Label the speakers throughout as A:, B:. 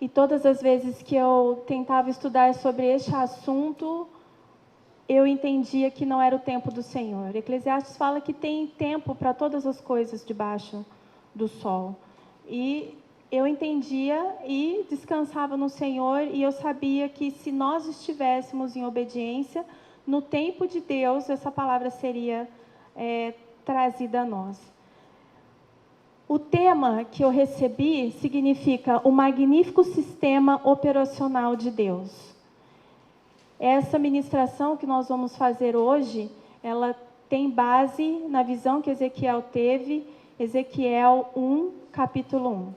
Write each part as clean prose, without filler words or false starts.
A: E todas as vezes que eu tentava estudar sobre este assunto, eu entendia que não era o tempo do Senhor. Eclesiastes fala que tem tempo para todas as coisas debaixo do sol. E eu entendia e descansava no Senhor, e eu sabia que se nós estivéssemos em obediência, no tempo de Deus, essa palavra seria trazida a nós. O tema que eu recebi significa o magnífico sistema operacional de Deus. Essa ministração que nós vamos fazer hoje, ela tem base na visão que Ezequiel teve, Ezequiel 1, capítulo 1.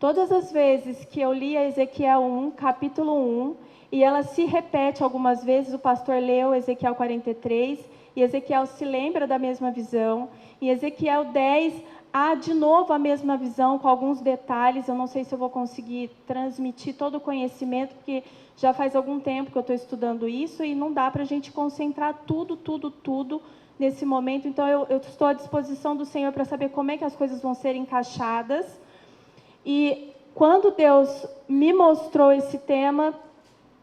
A: Todas as vezes que eu lia Ezequiel 1, capítulo 1, e ela se repete algumas vezes, o pastor leu Ezequiel 43, e Ezequiel se lembra da mesma visão, e Ezequiel 10 há de novo a mesma visão, com alguns detalhes. Eu não sei se eu vou conseguir transmitir todo o conhecimento, porque já faz algum tempo que eu estou estudando isso, e não dá para a gente concentrar tudo nesse momento. Então, eu estou à disposição do Senhor para saber como é que as coisas vão ser encaixadas. E quando Deus me mostrou esse tema,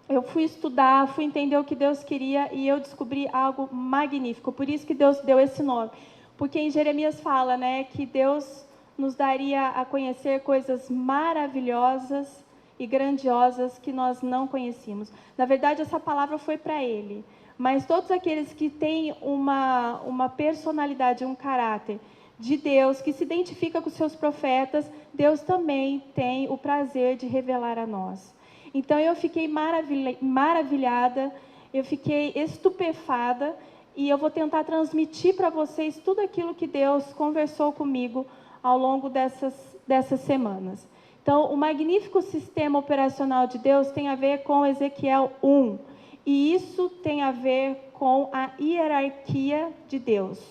A: eu fui estudar, fui entender o que Deus queria, e eu descobri algo magnífico. Por isso que Deus deu esse nome. Porque em Jeremias fala, né, que Deus nos daria a conhecer coisas maravilhosas e grandiosas que nós não conhecíamos. Na verdade, essa palavra foi para ele. Mas todos aqueles que têm uma personalidade, um caráter de Deus, que se identifica com os seus profetas, Deus também tem o prazer de revelar a nós. Então, eu fiquei maravilhada, eu fiquei estupefada, e eu vou tentar transmitir para vocês tudo aquilo que Deus conversou comigo ao longo dessas semanas. Então, o magnífico sistema operacional de Deus tem a ver com Ezequiel 1. E isso tem a ver com a hierarquia de Deus.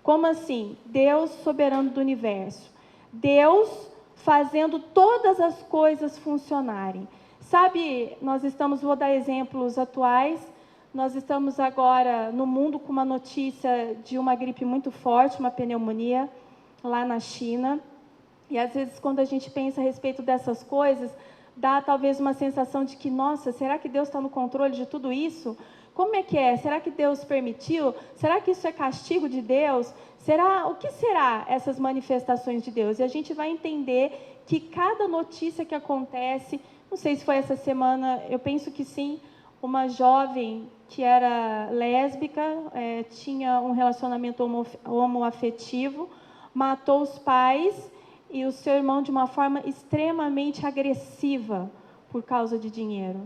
A: Como assim? Deus soberano do universo. Deus fazendo todas as coisas funcionarem. Sabe, vou dar exemplos atuais. Nós estamos agora no mundo com uma notícia de uma gripe muito forte, uma pneumonia, lá na China. E às vezes, quando a gente pensa a respeito dessas coisas, dá talvez uma sensação de que, nossa, será que Deus está no controle de tudo isso? Como é que é? Será que Deus permitiu? Será que isso é castigo de Deus? O que será essas manifestações de Deus? E a gente vai entender que cada notícia que acontece, não sei se foi essa semana, eu penso que sim, uma jovem que era lésbica, tinha um relacionamento homoafetivo, matou os pais e o seu irmão de uma forma extremamente agressiva por causa de dinheiro.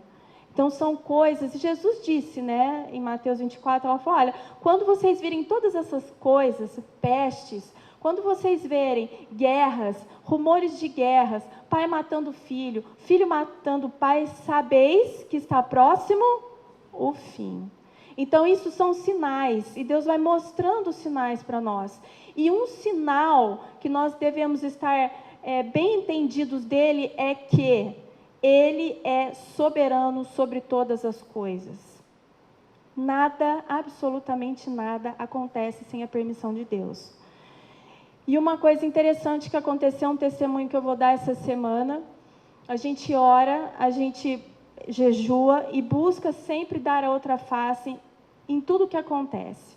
A: Então, são coisas, e Jesus disse, né, em Mateus 24, ela falou, olha, quando vocês virem todas essas coisas, pestes, quando vocês verem guerras, rumores de guerras, pai matando filho, filho matando pai, sabeis que está próximo o fim. Então, isso são sinais, e Deus vai mostrando os sinais para nós. E um sinal que nós devemos estar bem entendidos dele é que ele é soberano sobre todas as coisas. Nada, absolutamente nada, acontece sem a permissão de Deus. E uma coisa interessante que aconteceu, um testemunho que eu vou dar essa semana, a gente ora, a gente jejua e busca sempre dar a outra face em tudo que acontece.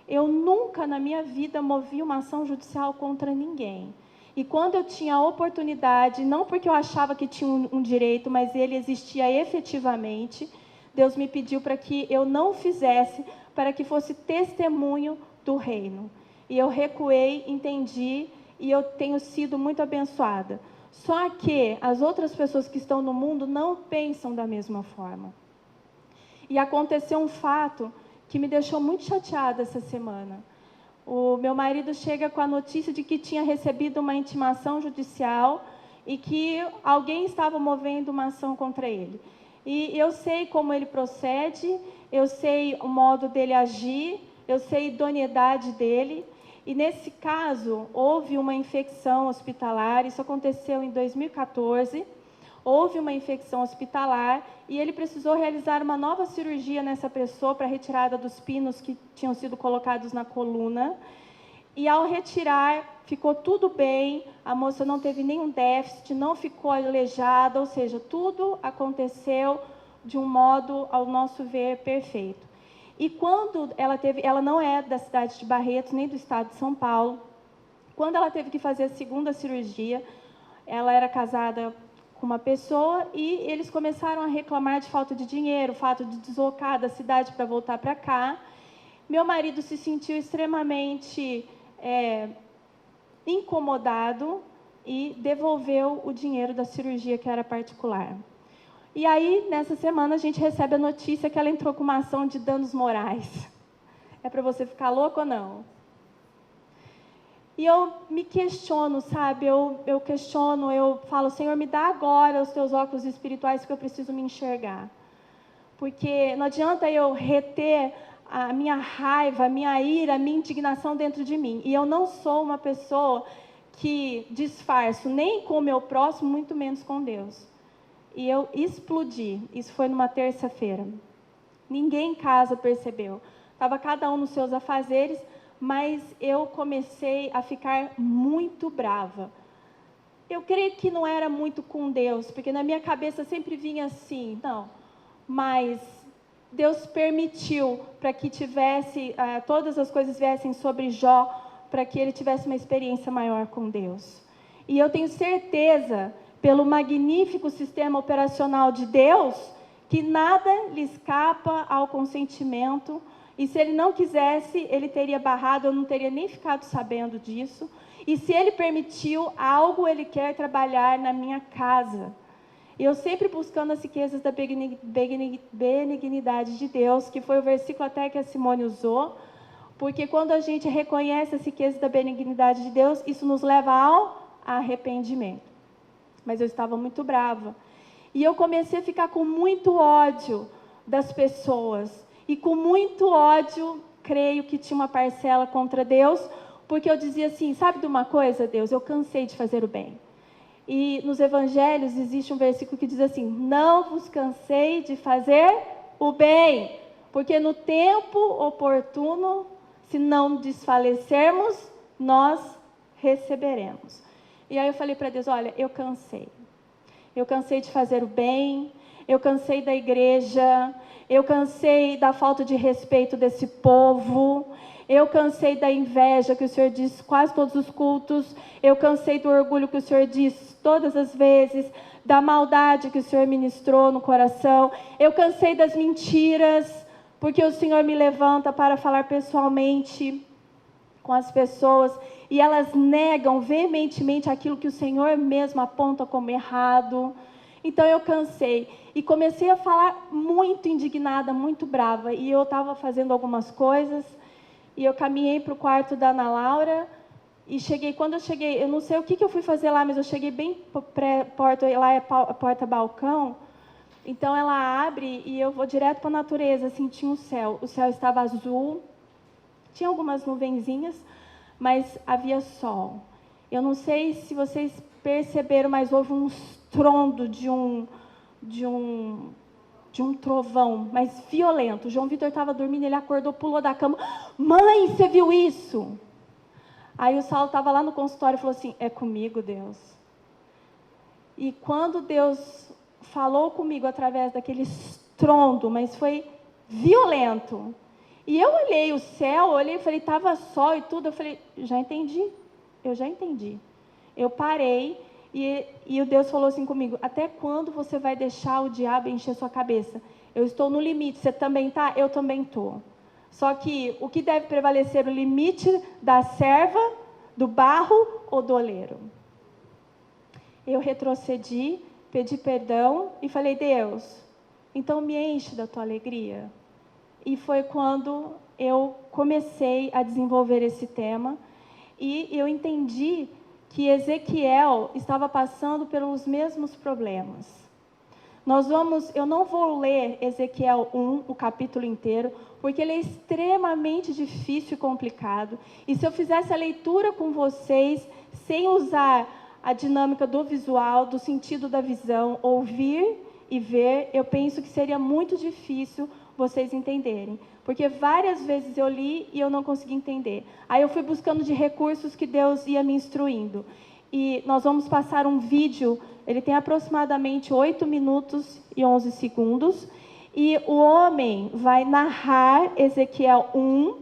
A: Eu nunca na minha vida movi uma ação judicial contra ninguém. E quando eu tinha a oportunidade, não porque eu achava que tinha um direito, mas ele existia efetivamente, Deus me pediu para que eu não fizesse, para que fosse testemunho do reino. E eu recuei, entendi, e eu tenho sido muito abençoada. Só que as outras pessoas que estão no mundo não pensam da mesma forma. E aconteceu um fato que me deixou muito chateada essa semana. O meu marido chega com a notícia de que tinha recebido uma intimação judicial e que alguém estava movendo uma ação contra ele. E eu sei como ele procede, eu sei o modo dele agir, eu sei a idoneidade dele. E nesse caso, houve uma infecção hospitalar, isso aconteceu em 2014, houve uma infecção hospitalar e ele precisou realizar uma nova cirurgia nessa pessoa para retirada dos pinos que tinham sido colocados na coluna. E ao retirar, ficou tudo bem, a moça não teve nenhum déficit, não ficou aleijada, ou seja, tudo aconteceu de um modo, ao nosso ver, perfeito. E quando ela não é da cidade de Barretos, nem do estado de São Paulo, quando ela teve que fazer a segunda cirurgia, ela era casada com uma pessoa e eles começaram a reclamar de falta de dinheiro, o fato de deslocar da cidade para voltar para cá. Meu marido se sentiu extremamente incomodado e devolveu o dinheiro da cirurgia que era particular. E aí, nessa semana, a gente recebe a notícia que ela entrou com uma ação de danos morais. É para você ficar louco ou não? E eu me questiono, sabe? Eu questiono, eu falo, Senhor, me dá agora os teus óculos espirituais que eu preciso me enxergar. Porque não adianta eu reter a minha raiva, a minha ira, a minha indignação dentro de mim. E eu não sou uma pessoa que disfarço nem com o meu próximo, muito menos com Deus. E eu explodi. Isso foi numa terça-feira. Ninguém em casa percebeu. Estava cada um nos seus afazeres, mas eu comecei a ficar muito brava. Eu creio que não era muito com Deus, porque na minha cabeça sempre vinha assim, não, mas Deus permitiu para que todas as coisas viessem sobre Jó, para que ele tivesse uma experiência maior com Deus. E eu tenho certeza, pelo magnífico sistema operacional de Deus, que nada lhe escapa ao consentimento. E se ele não quisesse, ele teria barrado, eu não teria nem ficado sabendo disso. E se ele permitiu algo, ele quer trabalhar na minha casa. E eu sempre buscando as riquezas da benignidade de Deus, que foi o versículo até que a Simone usou, porque quando a gente reconhece as riquezas da benignidade de Deus, isso nos leva ao arrependimento. Mas eu estava muito brava. E eu comecei a ficar com muito ódio das pessoas. E com muito ódio, creio que tinha uma parcela contra Deus, porque eu dizia assim, sabe de uma coisa, Deus? Eu cansei de fazer o bem. E nos evangelhos existe um versículo que diz assim, não vos cansei de fazer o bem, porque no tempo oportuno, se não desfalecermos, nós receberemos. E aí eu falei para Deus, olha, eu cansei. Eu cansei de fazer o bem, eu cansei da igreja, eu cansei da falta de respeito desse povo, eu cansei da inveja que o Senhor diz quase todos os cultos, eu cansei do orgulho que o Senhor diz todas as vezes, da maldade que o Senhor ministrou no coração, eu cansei das mentiras, porque o Senhor me levanta para falar pessoalmente com as pessoas, e elas negam veementemente aquilo que o Senhor mesmo aponta como errado. Então eu cansei e comecei a falar muito indignada, muito brava, e eu estava fazendo algumas coisas, e eu caminhei para o quarto da Ana Laura, e quando eu cheguei, eu não sei o que eu fui fazer lá, mas eu cheguei bem porta, lá é porta-balcão, então ela abre e eu vou direto para a natureza, assim, tinha o céu estava azul, tinha algumas nuvenzinhas, mas havia sol. Eu não sei se vocês perceberam, mas houve um estrondo de um trovão, mas violento. O João Vitor estava dormindo, ele acordou, pulou da cama. Mãe, você viu isso? Aí o Saulo estava lá no consultório e falou assim, é comigo, Deus. E quando Deus falou comigo através daquele estrondo, mas foi violento. E eu olhei o céu, olhei e falei, estava sol e tudo. Eu falei, eu já entendi. Eu parei e o Deus falou assim comigo, até quando você vai deixar o diabo encher sua cabeça? Eu estou no limite, você também está? Eu também estou. Só que o que deve prevalecer, o limite da serva, do barro ou do oleiro? Eu retrocedi, pedi perdão e falei, Deus, então me enche da tua alegria. E foi quando eu comecei a desenvolver esse tema e eu entendi que Ezequiel estava passando pelos mesmos problemas. Eu não vou ler Ezequiel 1, o capítulo inteiro, porque ele é extremamente difícil e complicado. E se eu fizesse a leitura com vocês, sem usar a dinâmica do visual, do sentido da visão, ouvir e ver, eu penso que seria muito difícil vocês entenderem. Porque várias vezes eu li e eu não consegui entender. Aí eu fui buscando de recursos que Deus ia me instruindo. E nós vamos passar um vídeo, ele tem aproximadamente 8 minutos e 11 segundos. E o homem vai narrar Ezequiel 1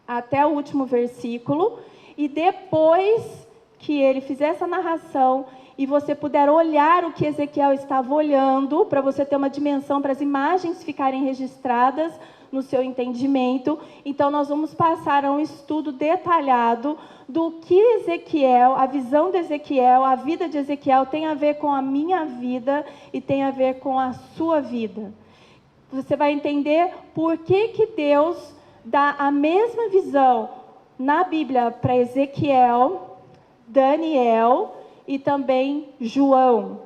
A: até o último versículo. E depois que ele fizer essa narração e você puder olhar o que Ezequiel estava olhando, para você ter uma dimensão, para as imagens ficarem registradas no seu entendimento, então nós vamos passar a um estudo detalhado do que Ezequiel, a visão de Ezequiel, a vida de Ezequiel tem a ver com a minha vida e tem a ver com a sua vida. Você vai entender por que Deus dá a mesma visão na Bíblia para Ezequiel, Daniel e também João.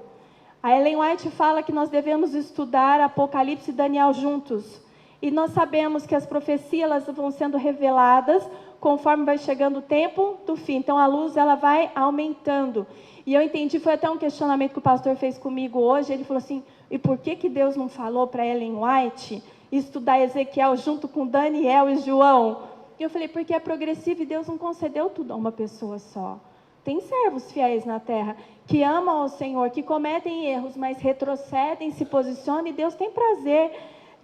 A: A Ellen White fala que nós devemos estudar Apocalipse e Daniel juntos. E nós sabemos que as profecias elas vão sendo reveladas conforme vai chegando o tempo do fim. Então a luz ela vai aumentando. E eu entendi, foi até um questionamento que o pastor fez comigo hoje. Ele falou assim, e por que Deus não falou para Ellen White estudar Ezequiel junto com Daniel e João? E eu falei, porque é progressivo e Deus não concedeu tudo a uma pessoa só. Tem servos fiéis na terra que amam ao Senhor, que cometem erros, mas retrocedem, se posicionam, e Deus tem prazer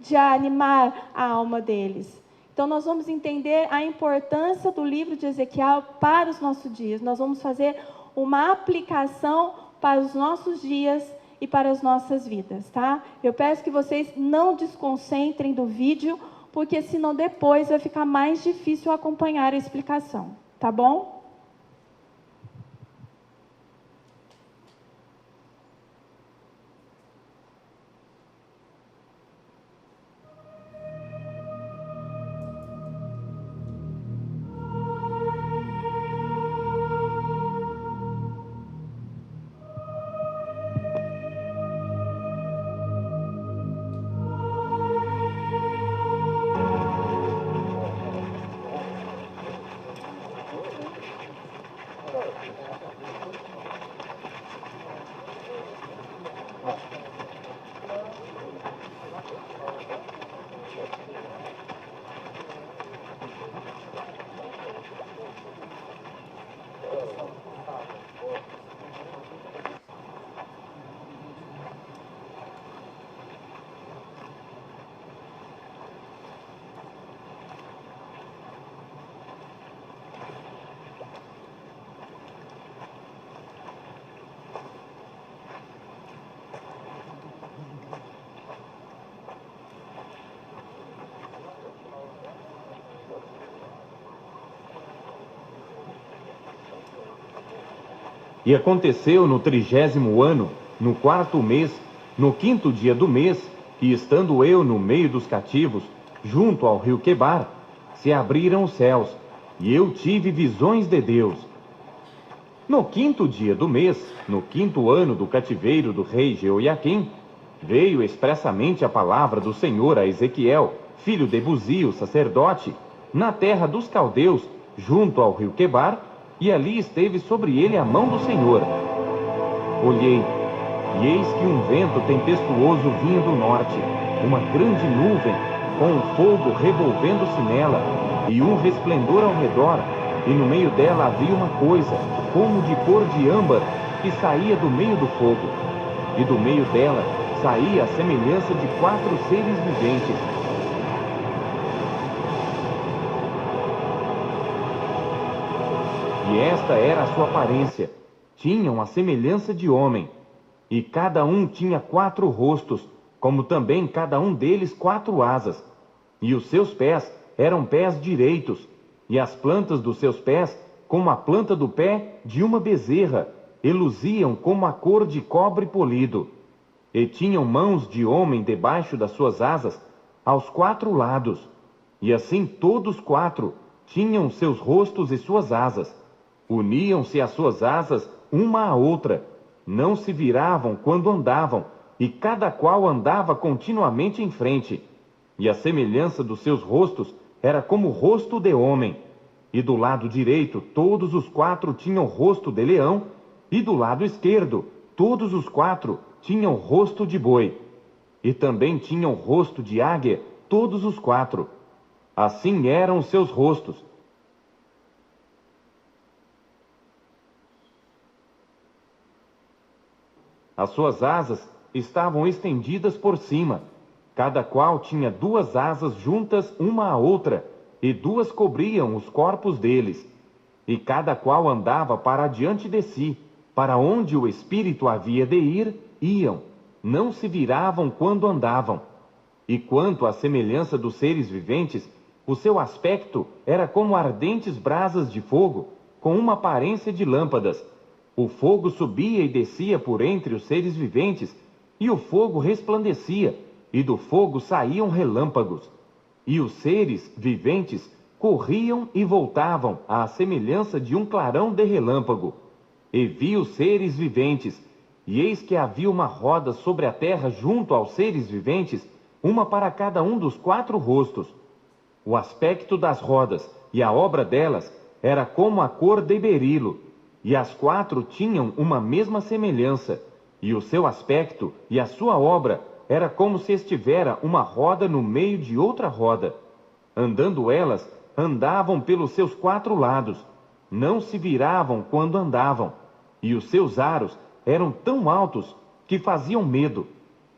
A: de animar a alma deles. Então nós vamos entender a importância do livro de Ezequiel para os nossos dias. Nós vamos fazer uma aplicação para os nossos dias e para as nossas vidas, tá? Eu peço que vocês não desconcentrem do vídeo, porque senão depois vai ficar mais difícil acompanhar a explicação, tá bom?
B: E aconteceu no 30º ano, no 4º mês, no 5º dia do mês, que estando eu no meio dos cativos, junto ao rio Quebar, se abriram os céus, e eu tive visões de Deus. No 5º dia do mês, no 5º ano do cativeiro do rei Jeoiaquim, veio expressamente a palavra do Senhor a Ezequiel, filho de Buzi, o sacerdote, na terra dos caldeus, junto ao rio Quebar, e ali esteve sobre ele a mão do Senhor. Olhei, e eis que um vento tempestuoso vinha do norte, uma grande nuvem, com um fogo revolvendo-se nela, e um resplendor ao redor, e no meio dela havia uma coisa, como de cor de âmbar, que saía do meio do fogo, e do meio dela saía a semelhança de 4 seres viventes. E esta era a sua aparência. Tinham a semelhança de homem. E cada um tinha 4 rostos, como também cada um deles 4 asas. E os seus pés eram pés direitos, e as plantas dos seus pés, como a planta do pé de uma bezerra, e luziam como a cor de cobre polido. E tinham mãos de homem debaixo das suas asas, aos 4 lados. E assim todos 4 tinham seus rostos e suas asas. Uniam-se as suas asas uma à outra, não se viravam quando andavam, e cada qual andava continuamente em frente. E a semelhança dos seus rostos era como o rosto de homem. E do lado direito todos os 4 tinham rosto de leão, e do lado esquerdo todos os 4 tinham rosto de boi. e também tinham rosto de águia, todos os quatro. Assim eram os seus rostos. As suas asas estavam estendidas por cima. Cada qual tinha duas asas juntas uma à outra, e duas cobriam os corpos deles. E cada qual andava para diante de si, para onde o Espírito havia de ir, iam. Não se viravam quando andavam. E quanto à semelhança dos seres viventes, o seu aspecto era como ardentes brasas de fogo, com uma aparência de lâmpadas. O fogo subia e descia por entre os seres viventes, e o fogo resplandecia, e do fogo saíam relâmpagos. E os seres viventes corriam e voltavam à semelhança de um clarão de relâmpago. E vi os seres viventes, e eis que havia uma roda sobre a terra junto aos seres viventes, uma para cada um dos quatro rostos. O aspecto das rodas e a obra delas era como a cor de berilo, e as quatro tinham uma mesma semelhança, e o seu aspecto e a sua obra era como se estivera uma roda no meio de outra roda. Andando elas, andavam pelos seus quatro lados, não se viravam quando andavam, e os seus aros eram tão altos que faziam medo.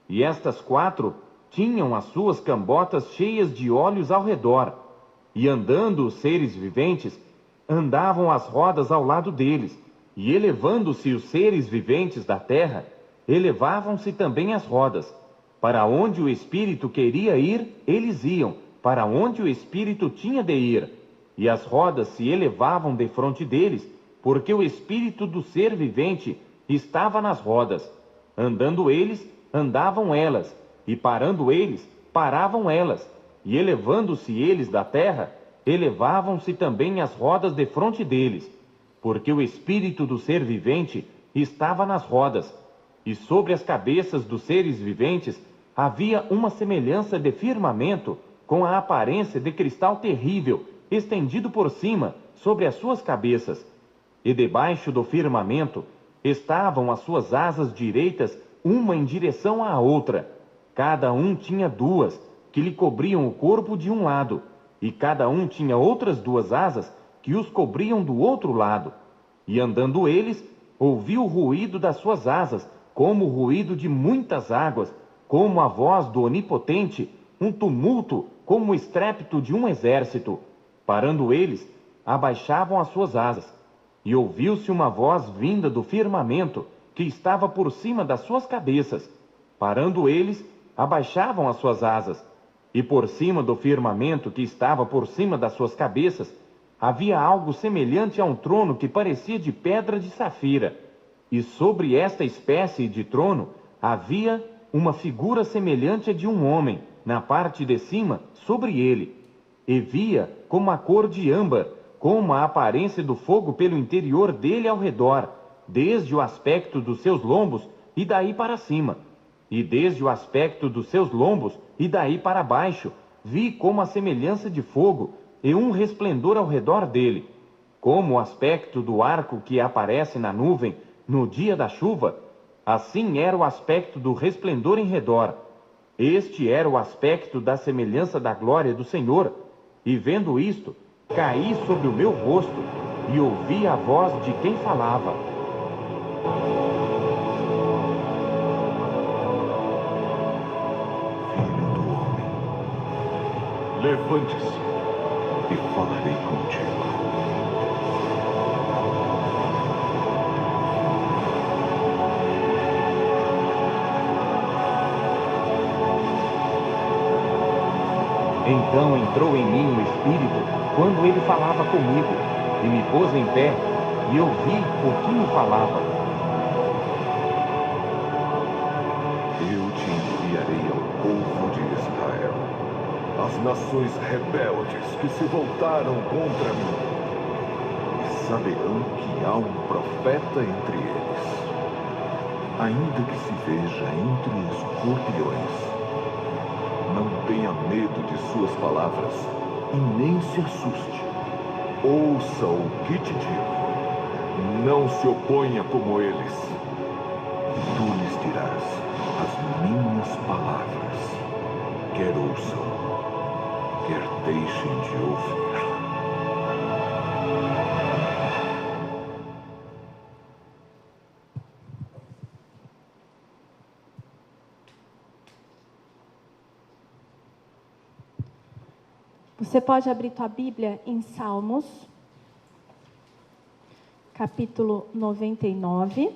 B: E estas quatro tinham as suas cambotas cheias de olhos ao redor, e andando os seres viventes, andavam as rodas ao lado deles, e elevando-se os seres viventes da terra, elevavam-se também as rodas. Para onde o Espírito queria ir, eles iam, para onde o Espírito tinha de ir. E as rodas se elevavam defronte deles, porque o Espírito do ser vivente estava nas rodas. Andando eles, andavam elas, e parando eles, paravam elas. E elevando-se eles da terra, elevavam-se também as rodas defronte deles, porque o Espírito do ser vivente estava nas rodas. E sobre as cabeças dos seres viventes havia uma semelhança de firmamento, com a aparência de cristal terrível, estendido por cima sobre as suas cabeças. E debaixo do firmamento estavam as suas asas direitas, uma em direção à outra. Cada um tinha duas, que lhe cobriam o corpo de um lado, e cada um tinha outras duas asas, que os cobriam do outro lado. E andando eles, ouviu o ruído das suas asas, como o ruído de muitas águas, como a voz do Onipotente, um tumulto, como o estrépito de um exército. Parando eles, abaixavam as suas asas. E ouviu-se uma voz vinda do firmamento, que estava por cima das suas cabeças. Parando eles, abaixavam as suas asas. E por cima do firmamento, que estava por cima das suas cabeças, havia algo semelhante a um trono que parecia de pedra de safira. E sobre esta espécie de trono havia uma figura semelhante a de um homem, na parte de cima, sobre ele. E via como a cor de âmbar, como a aparência do fogo pelo interior dele ao redor, desde o aspecto dos seus lombos e daí para cima. E desde o aspecto dos seus lombos e daí para baixo, vi como a semelhança de fogo e um resplendor ao redor dele, como o aspecto do arco que aparece na nuvem no dia da chuva. Assim era o aspecto do resplendor em redor. Este era o aspecto da semelhança da glória do Senhor. E vendo isto, caí sobre o meu rosto e ouvi a voz de quem falava.
C: Filho do homem, levante-se e falarei contigo.
B: Então entrou em mim o Espírito quando ele falava comigo, e me pôs em pé, e eu vi o que me falava.
C: Eu te enviarei ao povo de Israel, às nações rebeldes que se voltaram contra mim, e saberão que há um profeta entre eles. Ainda que se veja entre escorpiões, não tenha medo de suas palavras e nem se assuste. Ouça o que te digo. Não se oponha como eles. Tu lhes dirás as minhas palavras, quer ouçam, quer deixem de ouvir.
A: Você pode abrir tua Bíblia em Salmos, capítulo 99.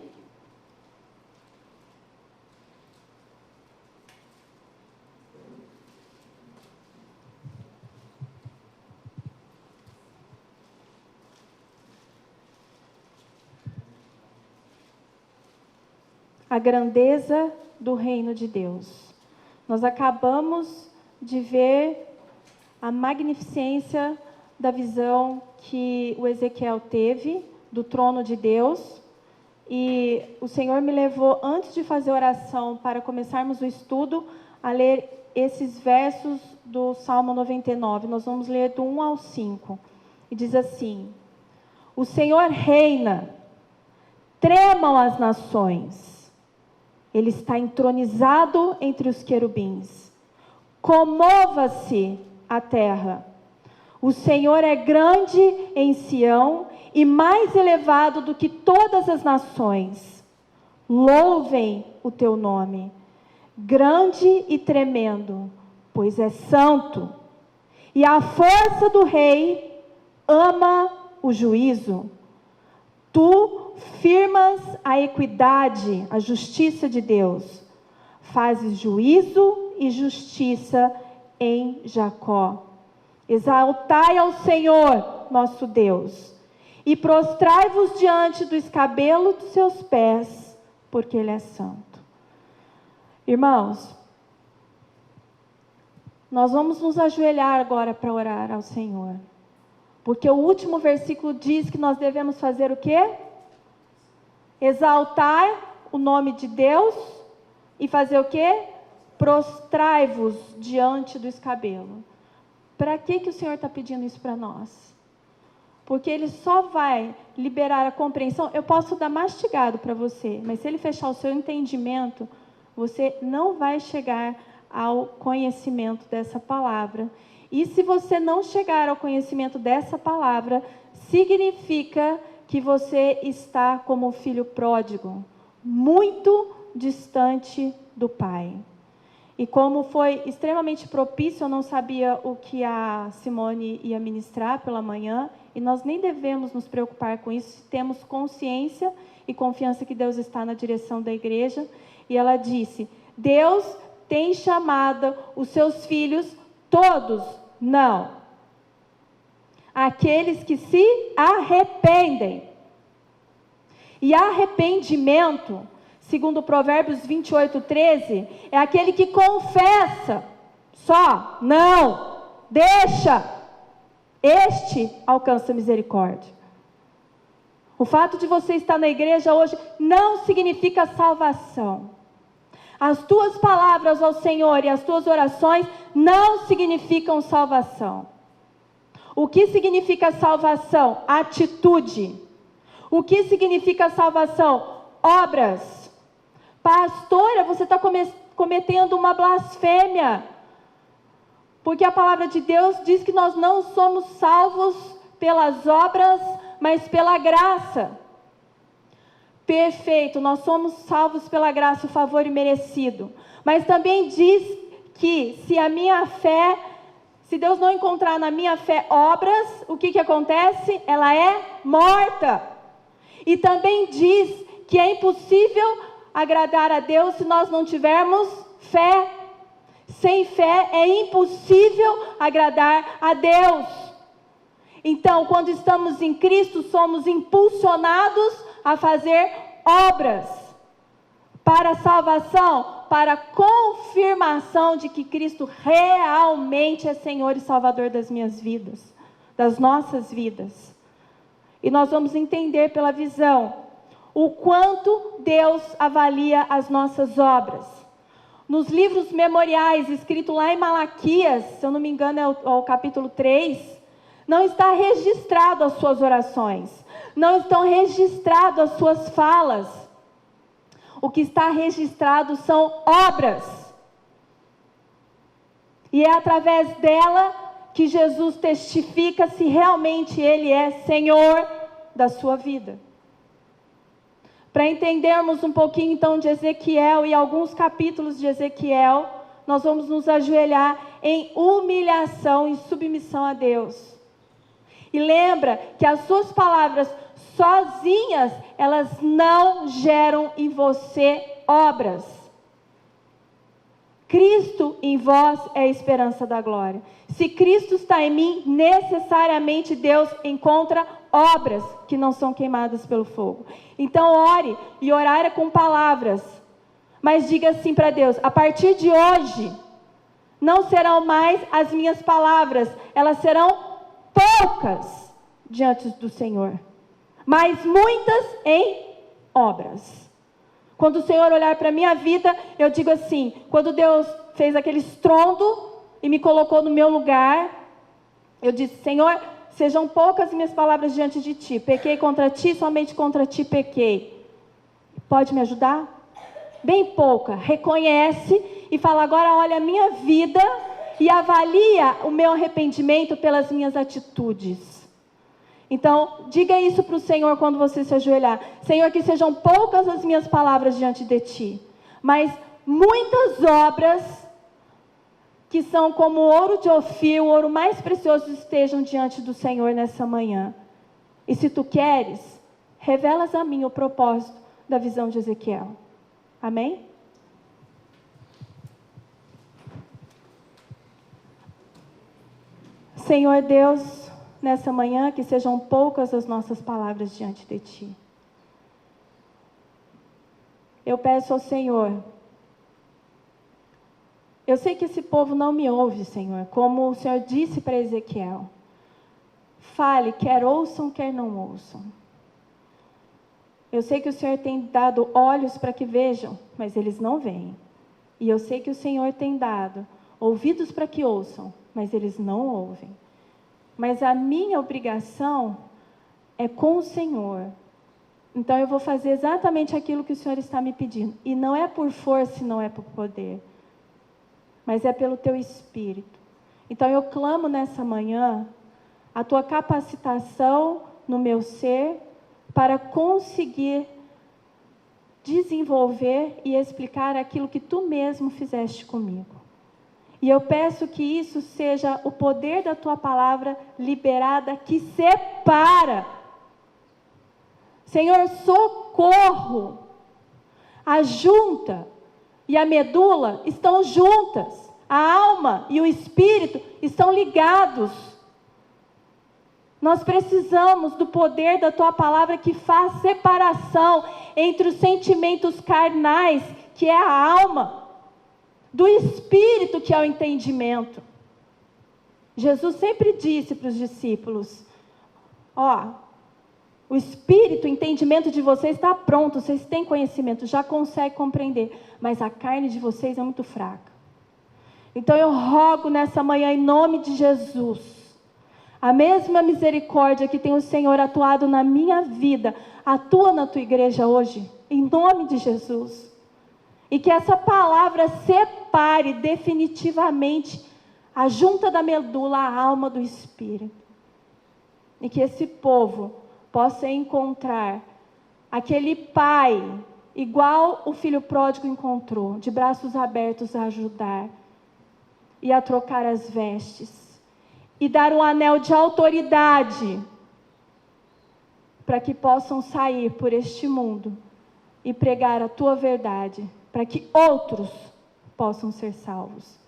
A: A grandeza do reino de Deus. Nós acabamos de ver a magnificência da visão que o Ezequiel teve do trono de Deus. E o Senhor me levou, antes de fazer oração, para começarmos o estudo, a ler esses versos do Salmo 99. Nós vamos ler do 1 ao 5. E diz assim: O Senhor reina, tremam as nações. Ele está entronizado entre os querubins. Comova-se a terra. O Senhor é grande em Sião e mais elevado do que todas as nações. Louvem o teu nome, grande e tremendo, pois é santo. E a força do rei ama o juízo. Tu firmas a equidade, a justiça de Deus. Fazes juízo e justiça em Jacó. Exaltai ao Senhor, nosso Deus, e prostrai-vos diante do escabelo dos seus pés, porque Ele é santo. Irmãos, nós vamos nos ajoelhar agora para orar ao Senhor, porque o último versículo diz que nós devemos fazer o quê? Exaltar o nome de Deus e fazer o quê? Prostrai-vos diante do escabelo. Para que o Senhor está pedindo isso para nós? Porque Ele só vai liberar a compreensão. Eu posso dar mastigado para você, mas se Ele fechar o seu entendimento, você não vai chegar ao conhecimento dessa palavra. E se você não chegar ao conhecimento dessa palavra, significa que você está como o filho pródigo, muito distante do Pai. E como foi extremamente propício, eu não sabia o que a Simone ia ministrar pela manhã, e nós nem devemos nos preocupar com isso, se temos consciência e confiança que Deus está na direção da igreja. E ela disse: Deus tem chamado os seus filhos todos? Não. Aqueles que se arrependem. E arrependimento, segundo Provérbios 28:13, é aquele que confessa, só, não, deixa, este alcança misericórdia. O fato de você estar na igreja hoje não significa salvação. As tuas palavras ao Senhor e as tuas orações não significam salvação. O que significa salvação? Atitude. O que significa salvação? Obras. Pastora, você está cometendo uma blasfêmia. Porque a palavra de Deus diz que nós não somos salvos pelas obras, mas pela graça. Perfeito, nós somos salvos pela graça, o favor imerecido. Mas também diz que se Deus não encontrar na minha fé obras, o que acontece? Ela é morta. E também diz que é impossível agradar a Deus se nós não tivermos fé. Sem fé é impossível agradar a Deus. Então, quando estamos em Cristo, somos impulsionados a fazer obras para a salvação, para a confirmação de que Cristo realmente é Senhor e Salvador das minhas vidas, das nossas vidas. E nós vamos entender pela visão o quanto Deus avalia as nossas obras. Nos livros memoriais, escrito lá em Malaquias, se eu não me engano é o capítulo 3, não está registrado as suas orações, não estão registradas as suas falas. O que está registrado são obras. E é através dela que Jesus testifica se realmente Ele é Senhor da sua vida. Para entendermos um pouquinho então de Ezequiel e alguns capítulos de Ezequiel, nós vamos nos ajoelhar em humilhação e submissão a Deus. E lembra que as suas palavras sozinhas, elas não geram em você obras. Cristo em vós é a esperança da glória. Se Cristo está em mim, necessariamente Deus encontra obras que não são queimadas pelo fogo. Então ore, e orar é com palavras. Mas diga assim para Deus: a partir de hoje, não serão mais as minhas palavras, elas serão poucas diante do Senhor, mas muitas em obras. Quando o Senhor olhar para a minha vida, eu digo assim: quando Deus fez aquele estrondo e me colocou no meu lugar, eu disse: Senhor, sejam poucas minhas palavras diante de Ti. Pequei contra Ti, somente contra Ti pequei. Pode me ajudar? Bem pouca. Reconhece e fala: agora olha a minha vida e avalia o meu arrependimento pelas minhas atitudes. Então, diga isso para o Senhor quando você se ajoelhar: Senhor, que sejam poucas as minhas palavras diante de Ti, mas muitas obras que são como ouro de Ofir, o ouro mais precioso, estejam diante do Senhor nessa manhã. E se Tu queres, revelas a mim o propósito da visão de Ezequiel. Amém? Senhor Deus, nessa manhã, que sejam poucas as nossas palavras diante de Ti. Eu peço ao Senhor, eu sei que esse povo não me ouve, Senhor, como o Senhor disse para Ezequiel. Fale, quer ouçam, quer não ouçam. Eu sei que o Senhor tem dado olhos para que vejam, mas eles não veem. E eu sei que o Senhor tem dado ouvidos para que ouçam, mas eles não ouvem. Mas a minha obrigação é com o Senhor. Então eu vou fazer exatamente aquilo que o Senhor está me pedindo. E não é por força e não é por poder, mas é pelo Teu Espírito. Então eu clamo nessa manhã a Tua capacitação no meu ser para conseguir desenvolver e explicar aquilo que Tu mesmo fizeste comigo. E eu peço que isso seja o poder da Tua palavra liberada, que separa. Senhor, socorro. A junta e a medula estão juntas. A alma e o espírito estão ligados. Nós precisamos do poder da Tua palavra que faz separação entre os sentimentos carnais, que é a alma, do espírito, que é o entendimento. Jesus sempre disse para os discípulos: o espírito, o entendimento de vocês está pronto, vocês têm conhecimento, já conseguem compreender, mas a carne de vocês é muito fraca. Então eu rogo nessa manhã, em nome de Jesus, a mesma misericórdia que tem o Senhor atuado na minha vida, atua na Tua igreja hoje, em nome de Jesus. E que essa palavra separe definitivamente a junta da medula, a alma do espírito. E que esse povo possa encontrar aquele pai, igual o filho pródigo encontrou, de braços abertos a ajudar e a trocar as vestes. E dar um anel de autoridade para que possam sair por este mundo e pregar a Tua verdade, para que outros possam ser salvos.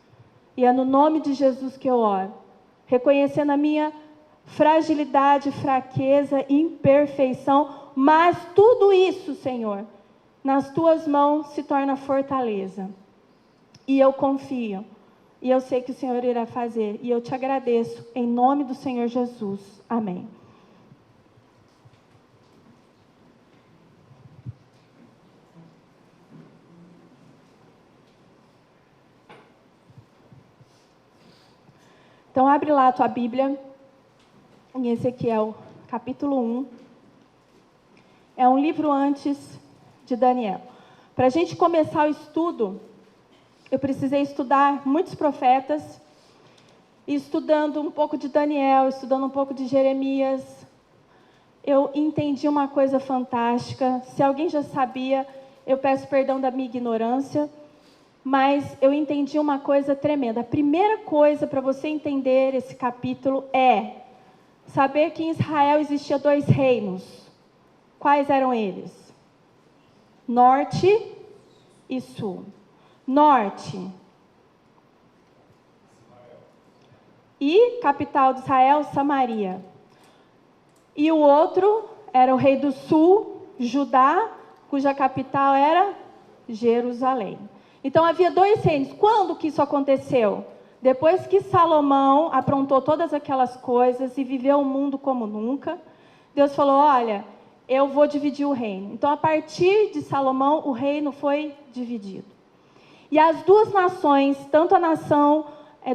A: E é no nome de Jesus que eu oro, reconhecendo a minha fragilidade, fraqueza, imperfeição, mas tudo isso, Senhor, nas Tuas mãos se torna fortaleza. E eu confio, e eu sei que o Senhor irá fazer, e eu Te agradeço, em nome do Senhor Jesus. Amém. Então, abre lá a tua Bíblia, em Ezequiel, capítulo 1. É um livro antes de Daniel. Para a gente começar o estudo, eu precisei estudar muitos profetas, e estudando um pouco de Daniel, estudando um pouco de Jeremias, eu entendi uma coisa fantástica. Se alguém já sabia, eu peço perdão da minha ignorância, mas eu entendi uma coisa tremenda. A primeira coisa para você entender esse capítulo é saber que em Israel existia 2 reinos. Quais eram eles? Norte e sul. Norte. E capital de Israel, Samaria. E o outro era o rei do sul, Judá, cuja capital era Jerusalém. Então havia 2 reinos. Quando que isso aconteceu? Depois que Salomão aprontou todas aquelas coisas e viveu o mundo como nunca, Deus falou, olha, eu vou dividir o reino. Então a partir de Salomão, o reino foi dividido. E as 2 nações, tanto a nação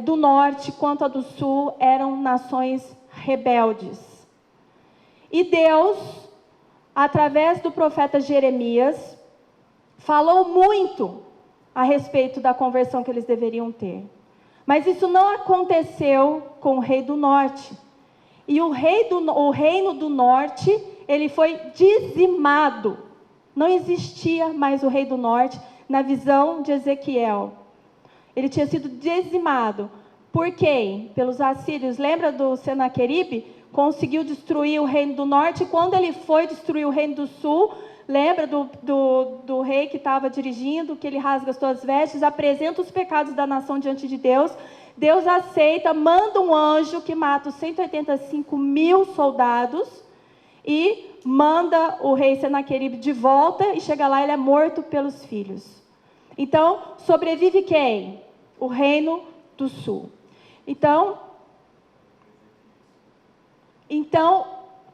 A: do norte quanto a do sul, eram nações rebeldes. E Deus, através do profeta Jeremias, falou muito a respeito da conversão que eles deveriam ter. Mas isso não aconteceu com o rei do norte. E o reino do norte, ele foi dizimado. Não existia mais o rei do norte na visão de Ezequiel. Ele tinha sido dizimado. Por quem? Pelos assírios. Lembra do Senaqueribe? Conseguiu destruir o reino do norte. E quando ele foi destruir o reino do sul, lembra do rei que estava dirigindo, que ele rasga as suas vestes, apresenta os pecados da nação diante de Deus. Deus aceita, manda um anjo que mata os 185.000 soldados e manda o rei Senaqueribe de volta, e chega lá, ele é morto pelos filhos. Então, sobrevive quem? O reino do sul. Então,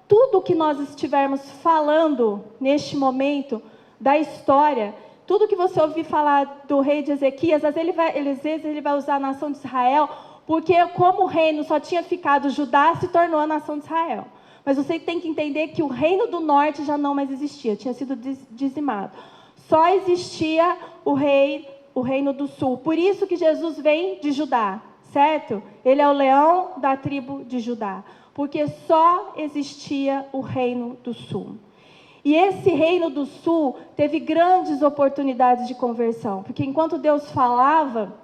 A: tudo que nós estivermos falando neste momento da história, tudo que você ouvir falar do rei de Ezequias, às vezes ele vai usar a nação de Israel, porque como o reino só tinha ficado Judá, se tornou a nação de Israel. Mas você tem que entender que o reino do norte já não mais existia, tinha sido dizimado. Só existia o reino do sul. Por isso que Jesus vem de Judá, certo? Ele é o leão da tribo de Judá. Porque só existia o reino do sul. E esse reino do sul teve grandes oportunidades de conversão. Porque enquanto Deus falava,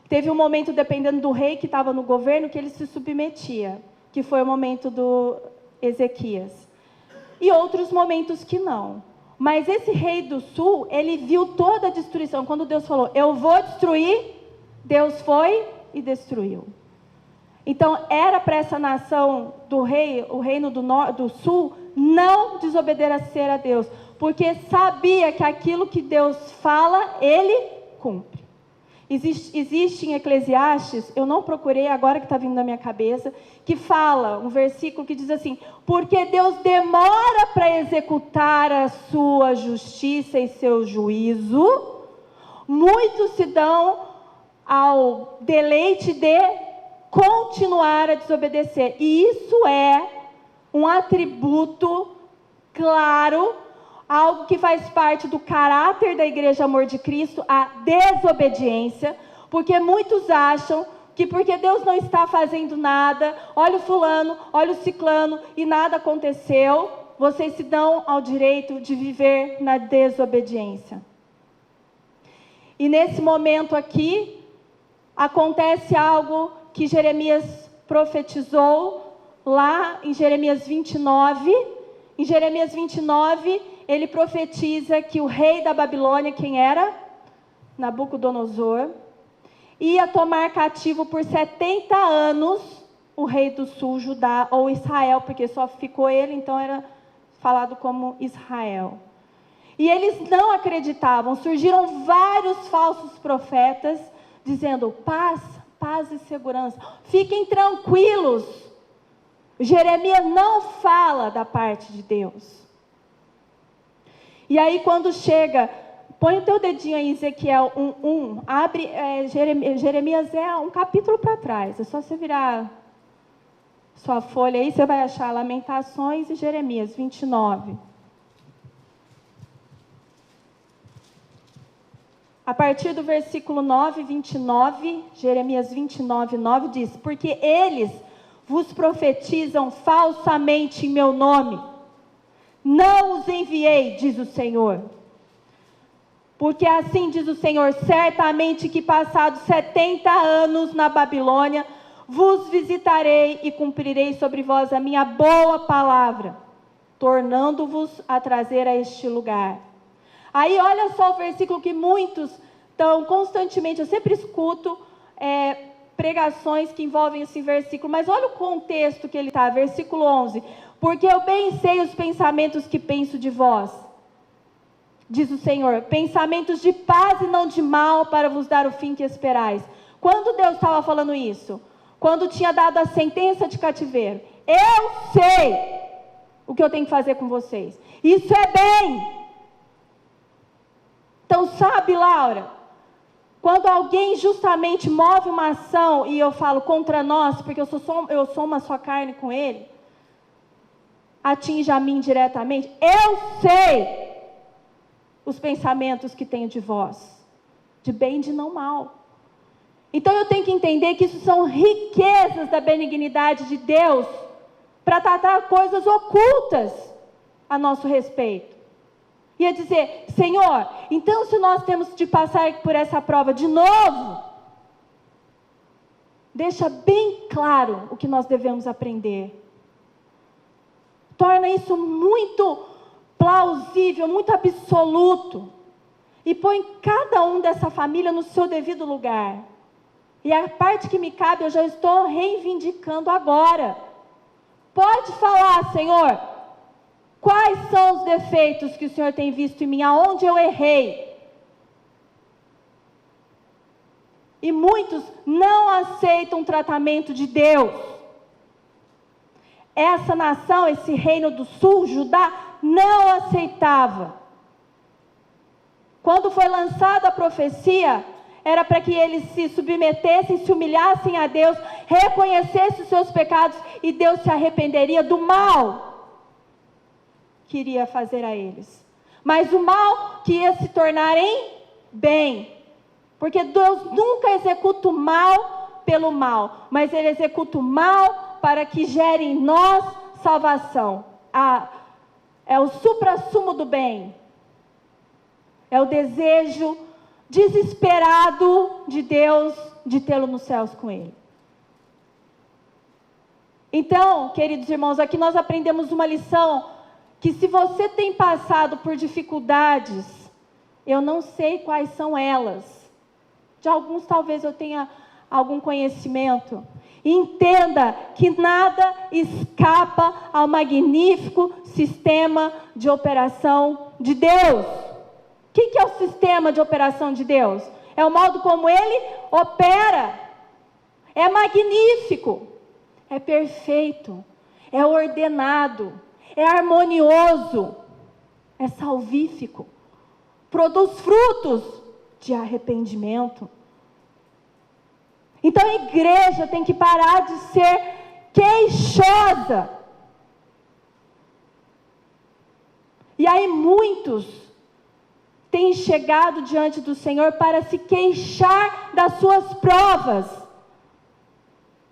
A: teve um momento, dependendo do rei que estava no governo, que ele se submetia. Que foi o momento do Ezequias. E outros momentos que não. Mas esse rei do sul, ele viu toda a destruição. Quando Deus falou, eu vou destruir, Deus foi e destruiu. Então, era para essa nação do rei, o reino do sul, não desobedecer a Deus. Porque sabia que aquilo que Deus fala, ele cumpre. Existe em Eclesiastes, eu não procurei, agora que está vindo na minha cabeça, que fala, um versículo que diz assim, porque Deus demora para executar a sua justiça e seu juízo, muitos se dão ao deleite de continuar a desobedecer. E isso é um atributo claro, algo que faz parte do caráter da Igreja Amor de Cristo, a desobediência, porque muitos acham que porque Deus não está fazendo nada, olha o fulano, olha o ciclano, e nada aconteceu, vocês se dão ao direito de viver na desobediência. E nesse momento aqui, acontece algo que Jeremias profetizou lá em Jeremias 29. Em Jeremias 29, ele profetiza que o rei da Babilônia, quem era? Nabucodonosor, ia tomar cativo por 70 anos o rei do sul, Judá, ou Israel, porque só ficou ele, então era falado como Israel. E eles não acreditavam, surgiram vários falsos profetas, dizendo, paz, paz e segurança, fiquem tranquilos. Jeremias não fala da parte de Deus. E aí quando chega, põe o teu dedinho aí em Ezequiel 1:1, abre, Jeremias é um capítulo para trás, é só você virar sua folha aí, você vai achar Lamentações e Jeremias 29. A partir do versículo 9, 29, Jeremias 29, 9 diz: porque eles vos profetizam falsamente em meu nome. Não os enviei, diz o Senhor. Porque assim diz o Senhor, certamente que passados 70 anos na Babilônia, vos visitarei e cumprirei sobre vós a minha boa palavra, tornando-vos a trazer a este lugar. Aí olha só o versículo que muitos estão constantemente, eu sempre escuto pregações que envolvem esse versículo, mas olha o contexto que ele está, versículo 11. Porque eu bem sei os pensamentos que penso de vós, diz o Senhor, pensamentos de paz e não de mal, para vos dar o fim que esperais. Quando Deus estava falando isso? Quando tinha dado a sentença de cativeiro. Eu sei o que eu tenho que fazer com vocês. Isso é bem. Então sabe, Laura, quando alguém justamente move uma ação, e eu falo contra nós, porque eu sou uma só carne com ele, atinge a mim diretamente, eu sei os pensamentos que tenho de vós, de bem e de não mal. Então eu tenho que entender que isso são riquezas da benignidade de Deus, para tratar coisas ocultas a nosso respeito. Ia dizer, Senhor, então se nós temos de passar por essa prova de novo, deixa bem claro o que nós devemos aprender. Torna isso muito plausível, muito absoluto. E põe cada um dessa família no seu devido lugar. E a parte que me cabe eu já estou reivindicando agora. Pode falar, Senhor. Quais são os defeitos que o Senhor tem visto em mim? Aonde eu errei? E muitos não aceitam o tratamento de Deus. Essa nação, esse reino do sul, Judá, não aceitava. Quando foi lançada a profecia, era para que eles se submetessem, se humilhassem a Deus, reconhecessem os seus pecados e Deus se arrependeria do mal que iria fazer a eles. Mas o mal que ia se tornar em bem. Porque Deus nunca executa o mal pelo mal, mas Ele executa o mal para que gere em nós salvação. É o suprassumo do bem. É o desejo desesperado de Deus de tê-lo nos céus com Ele. Então, queridos irmãos, aqui nós aprendemos uma lição, que se você tem passado por dificuldades, eu não sei quais são elas. De alguns talvez eu tenha algum conhecimento. Entenda que nada escapa ao magnífico sistema de operação de Deus. O que é o sistema de operação de Deus? É o modo como Ele opera. É magnífico. É perfeito. É ordenado. É harmonioso. É salvífico. Produz frutos de arrependimento. Então a igreja tem que parar de ser queixosa. E aí muitos têm chegado diante do Senhor para se queixar das suas provas.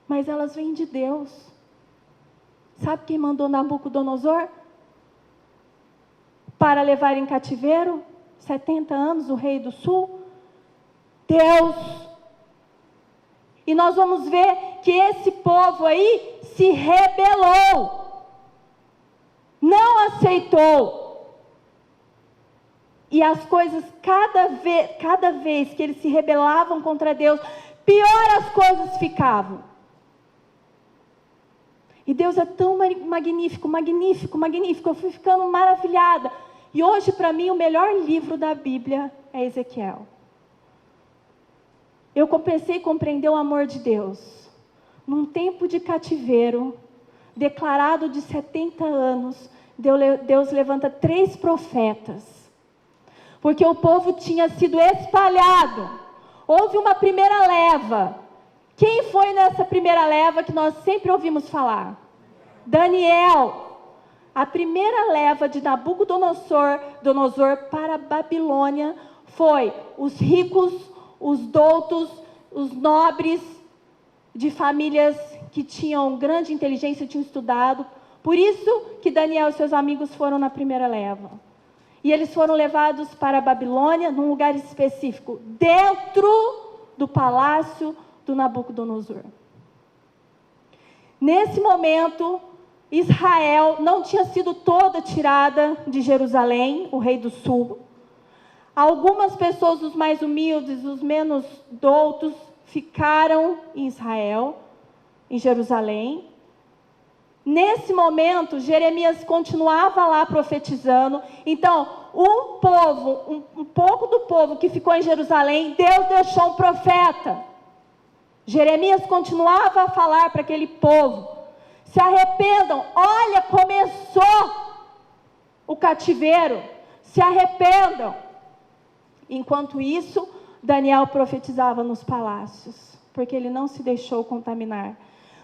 A: Mas elas vêm de Deus. Sabe quem mandou Nabucodonosor para levar em cativeiro 70 anos o rei do sul? Deus. E nós vamos ver que esse povo aí se rebelou. Não aceitou. E as coisas, cada vez que eles se rebelavam contra Deus, pior as coisas ficavam. E Deus é tão magnífico, magnífico, magnífico. Eu fui ficando maravilhada. E hoje, para mim, o melhor livro da Bíblia é Ezequiel. Eu comecei a compreender o amor de Deus. Num tempo de cativeiro, declarado de 70 anos, Deus levanta 3 profetas. Porque o povo tinha sido espalhado. Houve uma primeira leva. Quem foi nessa primeira leva que nós sempre ouvimos falar? Daniel. A primeira leva de Nabucodonosor para a Babilônia foi os ricos, os doutos, os nobres, de famílias que tinham grande inteligência, tinham estudado. Por isso que Daniel e seus amigos foram na primeira leva. E eles foram levados para a Babilônia, num lugar específico, dentro do palácio do Nabucodonosor. Nesse momento, Israel não tinha sido toda tirada de Jerusalém, o rei do sul. Algumas pessoas, os mais humildes, os menos doutos, ficaram em Israel, em Jerusalém. Nesse momento, Jeremias continuava lá profetizando. Então, um pouco do povo que ficou em Jerusalém, Deus deixou um profeta. Jeremias continuava a falar para aquele povo: se arrependam, olha, começou o cativeiro, se arrependam. Enquanto isso, Daniel profetizava nos palácios, porque ele não se deixou contaminar,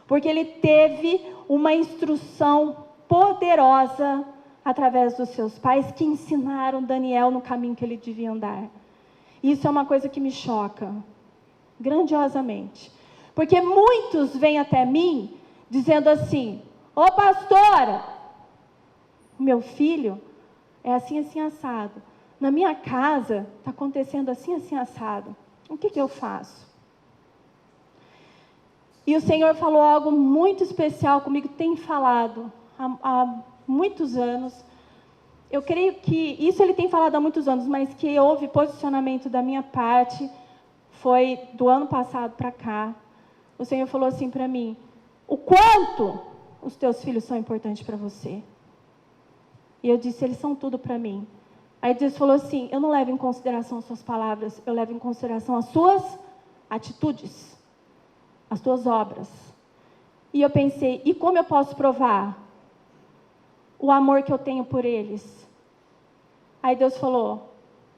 A: porque ele teve uma instrução poderosa através dos seus pais, que ensinaram Daniel no caminho que ele devia andar. Isso é uma coisa que me choca grandiosamente, porque muitos vêm até mim dizendo assim: ô pastora, meu filho é assim, assim, assado. Na minha casa está acontecendo assim, assim, assado. O que eu faço? E o Senhor falou algo muito especial comigo, tem falado há muitos anos. Eu creio que isso ele tem falado há muitos anos, mas que houve posicionamento da minha parte, foi do ano passado para cá. O Senhor falou assim para mim: o quanto os teus filhos são importantes para você? E eu disse: eles são tudo para mim. Aí Deus falou assim: eu não levo em consideração as suas palavras, eu levo em consideração as suas atitudes, as tuas obras. E eu pensei: e como eu posso provar o amor que eu tenho por eles? Aí Deus falou: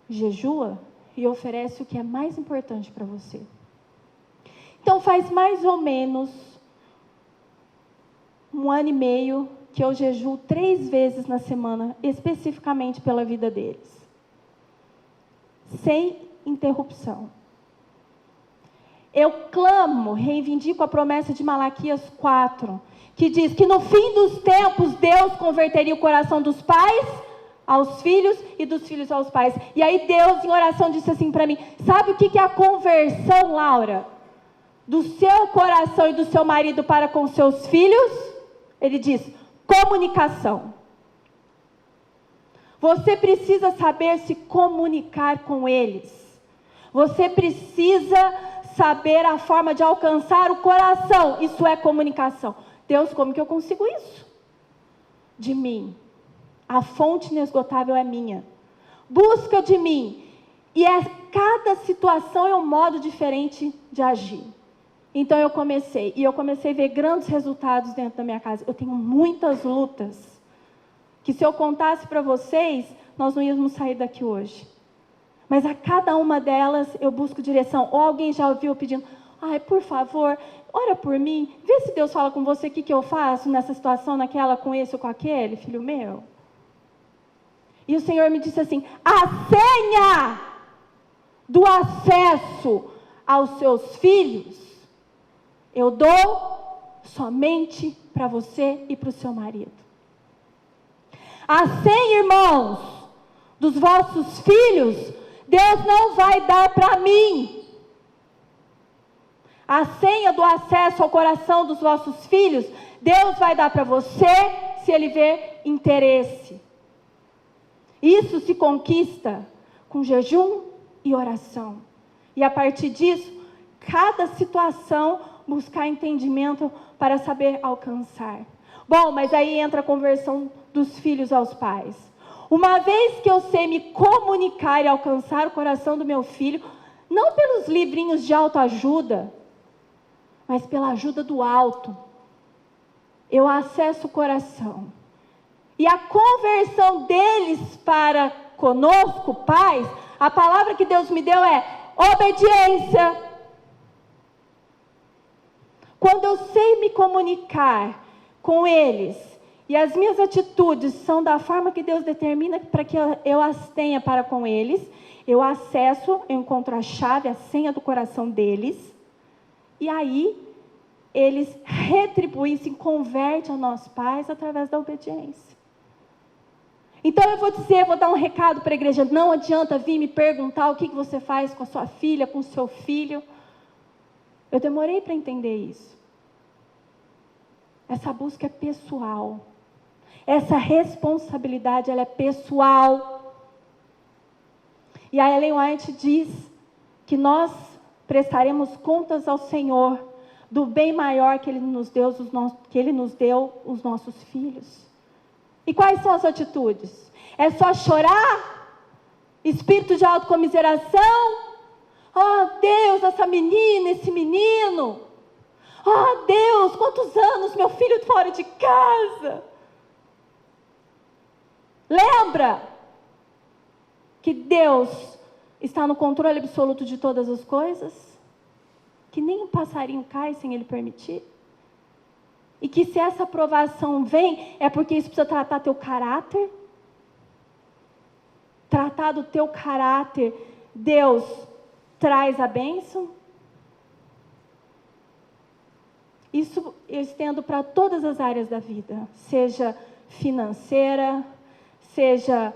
A: jejua e oferece o que é mais importante para você. Então faz mais ou menos 1 ano e meio que eu jejuo 3 vezes na semana, especificamente pela vida deles, sem interrupção. Eu clamo, reivindico a promessa de Malaquias 4, que diz que no fim dos tempos Deus converteria o coração dos pais aos filhos e dos filhos aos pais. E aí Deus, em oração, disse assim para mim: sabe o que é a conversão, Laura? Do seu coração e do seu marido para com seus filhos? Ele diz: comunicação. Você precisa saber se comunicar com eles. Você precisa saber a forma de alcançar o coração. Isso é comunicação. Deus, como que eu consigo isso? De mim. A fonte inesgotável é minha. Busca de mim. E cada situação é um modo diferente de agir. Então eu comecei a ver grandes resultados dentro da minha casa. Eu tenho muitas lutas, que se eu contasse para vocês, nós não íamos sair daqui hoje. Mas a cada uma delas eu busco direção. Ou alguém já ouviu pedindo: ai, por favor, ora por mim, vê se Deus fala com você o que eu faço nessa situação, naquela, com esse ou com aquele, filho meu. E o Senhor me disse assim: a senha do acesso aos seus filhos eu dou somente para você e para o seu marido. A senha, irmãos, dos vossos filhos, Deus não vai dar para mim. A senha do acesso ao coração dos vossos filhos, Deus vai dar para você, se Ele ver interesse. Isso se conquista com jejum e oração. E a partir disso, cada situação, buscar entendimento para saber alcançar. Bom, mas aí entra a conversão dos filhos aos pais. Uma vez que eu sei me comunicar e alcançar o coração do meu filho, não pelos livrinhos de autoajuda, mas pela ajuda do alto, eu acesso o coração. E a conversão deles para conosco, pais, a palavra que Deus me deu é obediência. Quando eu sei me comunicar com eles, e as minhas atitudes são da forma que Deus determina para que eu as tenha para com eles, Eu acesso, eu encontro a chave, a senha do coração deles, e aí eles retribuem, se convertem aos nossos pais através da obediência. Então eu vou dar um recado para a igreja: não adianta vir me perguntar o que você faz com a sua filha, com o seu filho. Eu demorei para entender isso. Essa busca é pessoal. Essa responsabilidade, ela é pessoal. E a Ellen White diz que nós prestaremos contas ao Senhor do bem maior que Ele nos deu, os nossos filhos. E quais são as atitudes? É só chorar? Espírito de autocomiseração? Oh Deus, essa menina, esse menino. Oh Deus, quantos anos meu filho fora de casa. Lembra que Deus está no controle absoluto de todas as coisas? Que nem um passarinho cai sem Ele permitir? E que se essa aprovação vem, é porque isso precisa tratar teu caráter? Tratar do teu caráter, Deus traz a bênção? Isso eu estendo para todas as áreas da vida, seja financeira, seja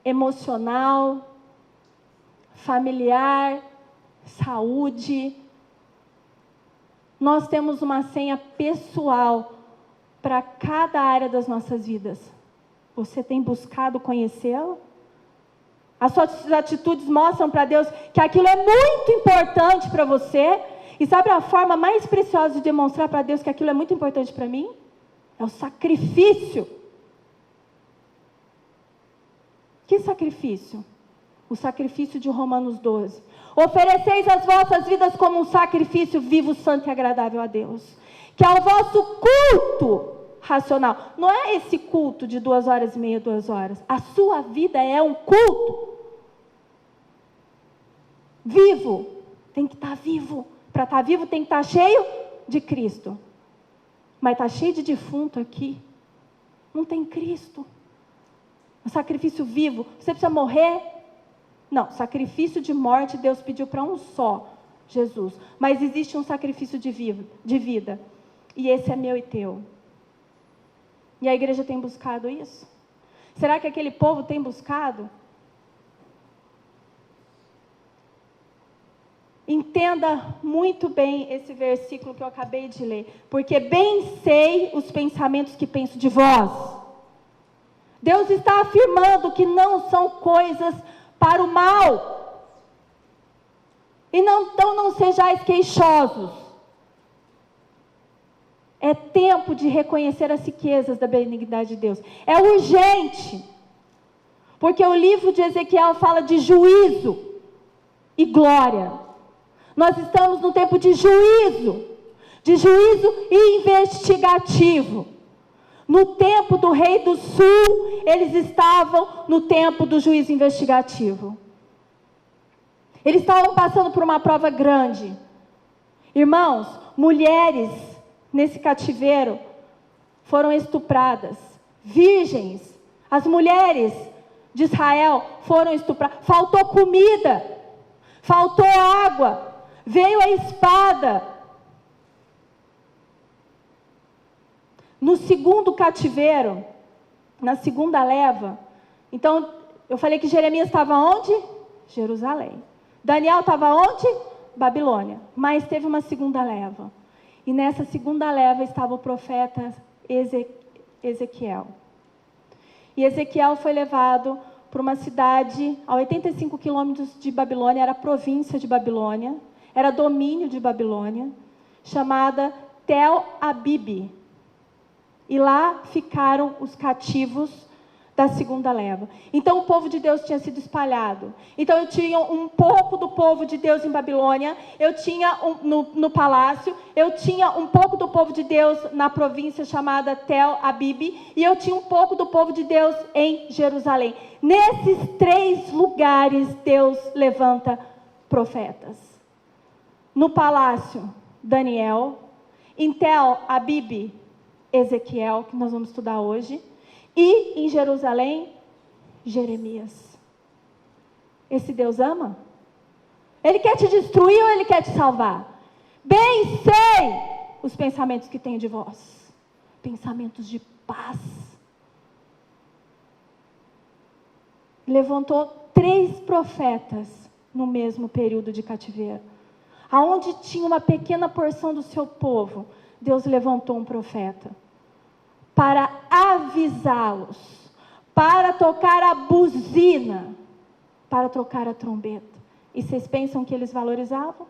A: emocional, familiar, saúde. Nós temos uma senha pessoal para cada área das nossas vidas. Você tem buscado conhecê-la? As suas atitudes mostram para Deus que aquilo é muito importante para você. E sabe a forma mais preciosa de demonstrar para Deus que aquilo é muito importante para mim? É o sacrifício. Que sacrifício? O sacrifício de Romanos 12. Ofereceis as vossas vidas como um sacrifício vivo, santo e agradável a Deus. Que é o vosso culto racional. Não é esse culto de 2h30, 2 horas. A sua vida é um culto. Vivo. Tem que estar vivo. Para estar vivo tem que estar cheio de Cristo. Mas está cheio de defunto aqui. Não tem Cristo. O sacrifício vivo. Você precisa morrer? Não, sacrifício de morte Deus pediu para um só, Jesus. Mas existe um sacrifício de vida. E esse é meu e teu. E a igreja tem buscado isso? Será que aquele povo tem buscado? Entenda muito bem esse versículo que eu acabei de ler. Porque bem sei os pensamentos que penso de vós. Deus está afirmando que não são coisas para o mal. Então não sejais queixosos. É tempo de reconhecer as riquezas da benignidade de Deus. É urgente. Porque o livro de Ezequiel fala de juízo e glória. Nós estamos no tempo de juízo investigativo. No tempo do rei do sul, eles estavam no tempo do juízo investigativo. Eles estavam passando por uma prova grande. Irmãos, mulheres nesse cativeiro foram estupradas. Virgens, as mulheres de Israel foram estupradas. Faltou comida, faltou água, veio a espada. No segundo cativeiro, na segunda leva, então, eu falei que Jeremias estava onde? Jerusalém. Daniel estava onde? Babilônia. Mas teve uma segunda leva. E nessa segunda leva estava o profeta Ezequiel. E Ezequiel foi levado para uma cidade a 85 quilômetros de Babilônia, era a província de Babilônia, era domínio de Babilônia, chamada Tel Abibe. E lá ficaram os cativos da segunda leva. Então o povo de Deus tinha sido espalhado. Então eu tinha um pouco do povo de Deus em Babilônia, eu tinha no palácio, eu tinha um pouco do povo de Deus na província chamada Tel Abibe, e eu tinha um pouco do povo de Deus em Jerusalém. Nesses 3 lugares Deus levanta profetas. No palácio, Daniel. Em Tel Abibe, Ezequiel, que nós vamos estudar hoje. E em Jerusalém, Jeremias. Esse Deus ama? Ele quer te destruir ou ele quer te salvar? Bem sei os pensamentos que tenho de vós. Pensamentos de paz. Levantou 3 profetas no mesmo período de cativeiro. Aonde tinha uma pequena porção do seu povo, Deus levantou um profeta para avisá-los, para tocar a buzina, para tocar a trombeta. E vocês pensam que eles valorizavam?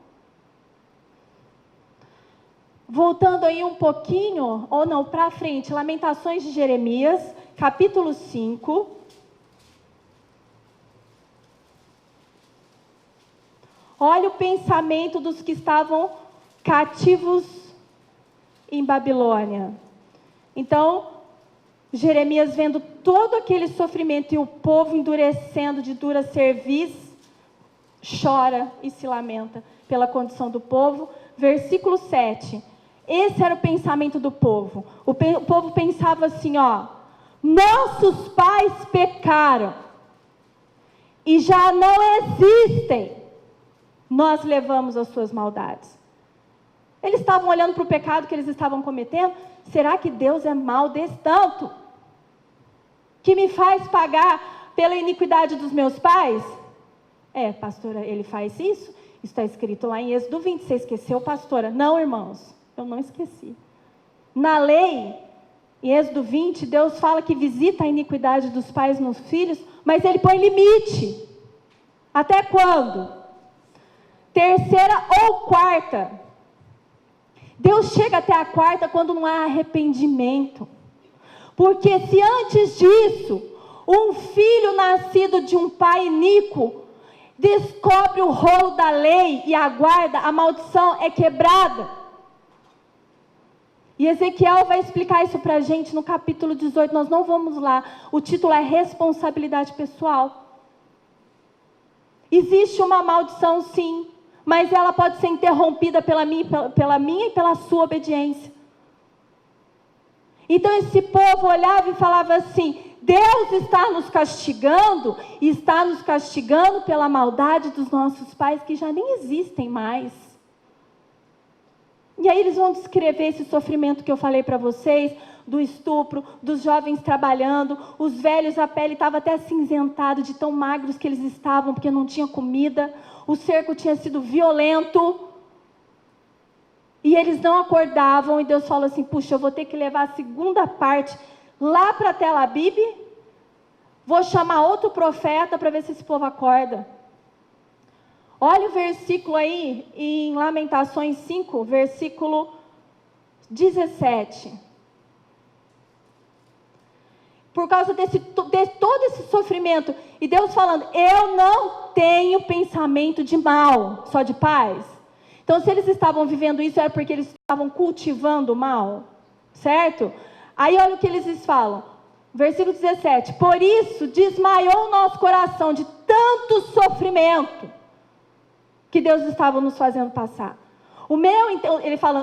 A: Voltando aí um pouquinho, ou não, para frente, Lamentações de Jeremias, capítulo 5. Olha o pensamento dos que estavam cativos em Babilônia. Então, Jeremias vendo todo aquele sofrimento e o povo endurecendo de dura cerviz, chora e se lamenta pela condição do povo. Versículo 7. Esse era o pensamento do povo. O povo pensava assim, ó: nossos pais pecaram e já não existem. Nós levamos as suas maldades. Eles estavam olhando para o pecado que eles estavam cometendo. Será que Deus é mau desse tanto? Que me faz pagar pela iniquidade dos meus pais? Pastora, ele faz isso? Isso está escrito lá em Êxodo 20. Você esqueceu, pastora? Não, irmãos, eu não esqueci. Na lei, em Êxodo 20, Deus fala que visita a iniquidade dos pais nos filhos, mas ele põe limite. Até quando? 3ª ou 4ª. Deus chega até a 4ª quando não há arrependimento. Porque se antes disso, um filho nascido de um pai iníquo descobre o rolo da lei e aguarda, a maldição é quebrada. E Ezequiel vai explicar isso para a gente no capítulo 18, nós não vamos lá. O título é responsabilidade pessoal. Existe uma maldição, sim, mas ela pode ser interrompida pela minha e pela sua obediência. Então esse povo olhava e falava assim: Deus está nos castigando, e está nos castigando pela maldade dos nossos pais que já nem existem mais. E aí eles vão descrever esse sofrimento que eu falei para vocês, do estupro, dos jovens trabalhando, os velhos, a pele estava até acinzentada de tão magros que eles estavam, porque não tinha comida, o cerco tinha sido violento, e eles não acordavam, e Deus falou assim: puxa, eu vou ter que levar a segunda parte lá para Tel Abib, vou chamar outro profeta para ver se esse povo acorda. Olha o versículo aí, em Lamentações 5, versículo 17. Por causa de todo esse sofrimento, e Deus falando: eu não tenho pensamento de mal, só de paz. Então, se eles estavam vivendo isso, era porque eles estavam cultivando o mal, certo? Aí olha o que eles falam, versículo 17: por isso desmaiou o nosso coração de tanto sofrimento que Deus estava nos fazendo passar.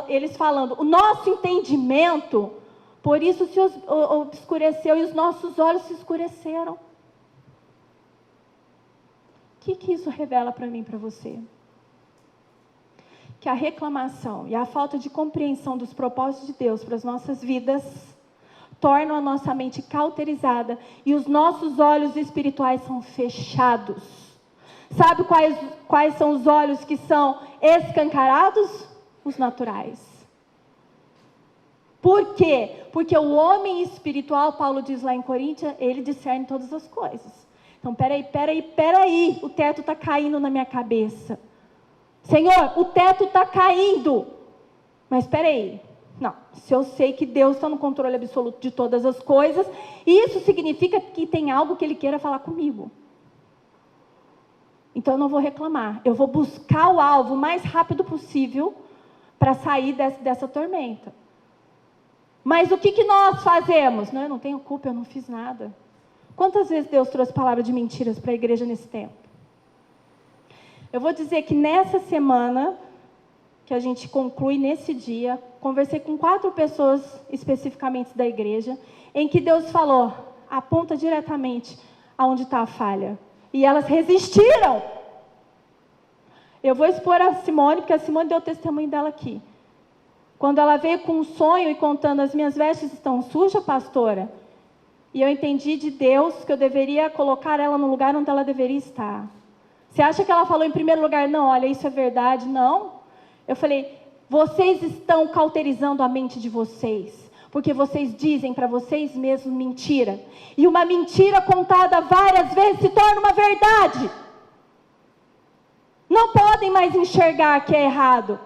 A: Eles falando, o nosso entendimento, por isso se obscureceu e os nossos olhos se escureceram. O que isso revela para mim e para você? Que a reclamação e a falta de compreensão dos propósitos de Deus para as nossas vidas tornam a nossa mente cauterizada e os nossos olhos espirituais são fechados. Sabe quais são os olhos que são escancarados? Os naturais. Por quê? Porque o homem espiritual, Paulo diz lá em Coríntios, ele discerne todas as coisas. Então, peraí, o teto está caindo na minha cabeça. Senhor, o teto está caindo. Mas peraí, não, se eu sei que Deus está no controle absoluto de todas as coisas, isso significa que tem algo que Ele queira falar comigo. Então eu não vou reclamar, eu vou buscar o alvo o mais rápido possível para sair dessa tormenta. Mas o que nós fazemos? Não, eu não tenho culpa, eu não fiz nada. Quantas vezes Deus trouxe palavra de mentiras para a igreja nesse tempo? Eu vou dizer que nessa semana, que a gente conclui nesse dia, conversei com 4 pessoas especificamente da igreja, em que Deus falou, aponta diretamente aonde está a falha. E elas resistiram. Eu vou expor a Simone, porque a Simone deu o testemunho dela aqui. Quando ela veio com um sonho e contando, as minhas vestes estão sujas, pastora. E eu entendi de Deus que eu deveria colocar ela no lugar onde ela deveria estar. Você acha que ela falou em primeiro lugar, não, olha, isso é verdade? Não. Eu falei, vocês estão cauterizando a mente de vocês. Porque vocês dizem para vocês mesmos mentira. E uma mentira contada várias vezes se torna uma verdade. Não podem mais enxergar que é errado.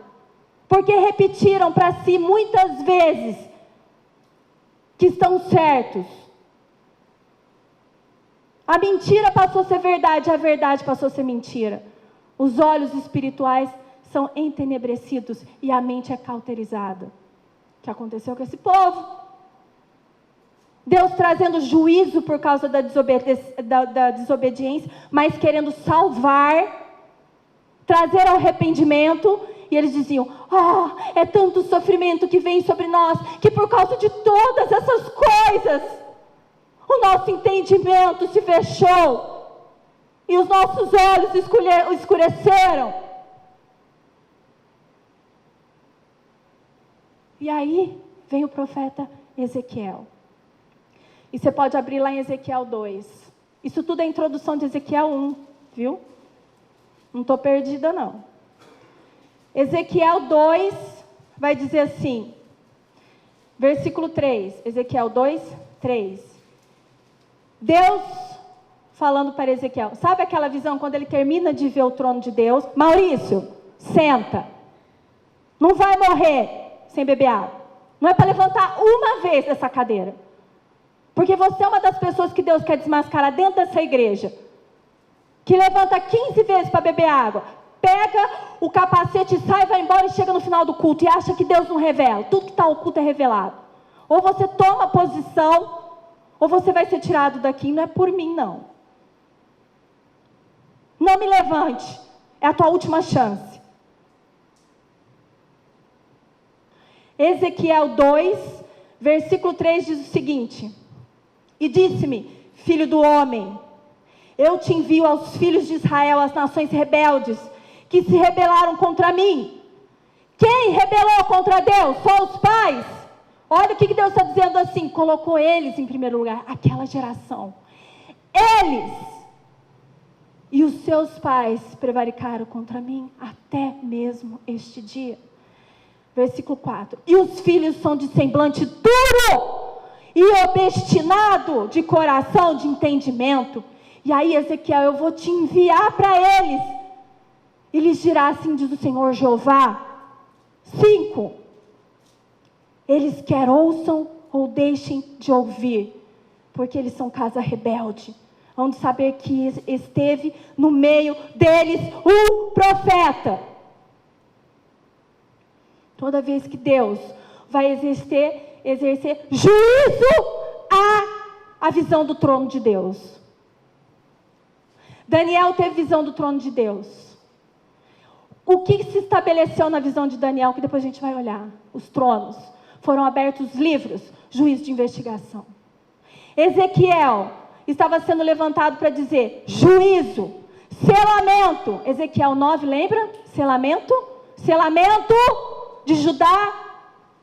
A: Porque repetiram para si muitas vezes que estão certos. A mentira passou a ser verdade, a verdade passou a ser mentira. Os olhos espirituais são entenebrecidos e a mente é cauterizada. O que aconteceu com esse povo? Deus trazendo juízo por causa da desobediência, mas querendo salvar, trazer ao arrependimento. E eles diziam, é tanto sofrimento que vem sobre nós, que por causa de todas essas coisas, o nosso entendimento se fechou, e os nossos olhos escureceram. E aí vem o profeta Ezequiel. E você pode abrir lá em Ezequiel 2. Isso tudo é a introdução de Ezequiel 1, viu? Não estou perdida, não. Ezequiel 2 vai dizer assim, versículo 3, Ezequiel 2, 3. Deus falando para Ezequiel, sabe aquela visão quando ele termina de ver o trono de Deus? Maurício, senta. Não vai morrer sem beber água. Não é para levantar uma vez dessa cadeira. Porque você é uma das pessoas que Deus quer desmascarar dentro dessa igreja. Que levanta 15 vezes para beber água. Pega o capacete, sai, vai embora e chega no final do culto e acha que Deus não revela. Tudo que está oculto é revelado. Ou você toma posição, ou você vai ser tirado daqui. Não é por mim, não. Não me levante. É a tua última chance. Ezequiel 2, versículo 3 diz o seguinte. E disse-me, filho do homem, eu te envio aos filhos de Israel, as nações rebeldes, que se rebelaram contra mim. Quem rebelou contra Deus? Só os pais. Olha o que Deus está dizendo assim, colocou eles em primeiro lugar, aquela geração. Eles e os seus pais prevaricaram contra mim até mesmo este dia. Versículo 4. E os filhos são de semblante duro e obstinado de coração, de entendimento. E aí, Ezequiel, eu vou te enviar para eles. E lhes dirá assim, diz o Senhor Jeová. 5. Eles quer ouçam ou deixem de ouvir, porque eles são casa rebelde. Hão de saber que esteve no meio deles um profeta. Toda vez que Deus vai exercer juízo à visão do trono de Deus. Daniel teve visão do trono de Deus. O que se estabeleceu na visão de Daniel, que depois a gente vai olhar? Os tronos. Foram abertos livros, juízo de investigação. Ezequiel estava sendo levantado para dizer, juízo, selamento. Ezequiel 9, lembra? Selamento de Judá.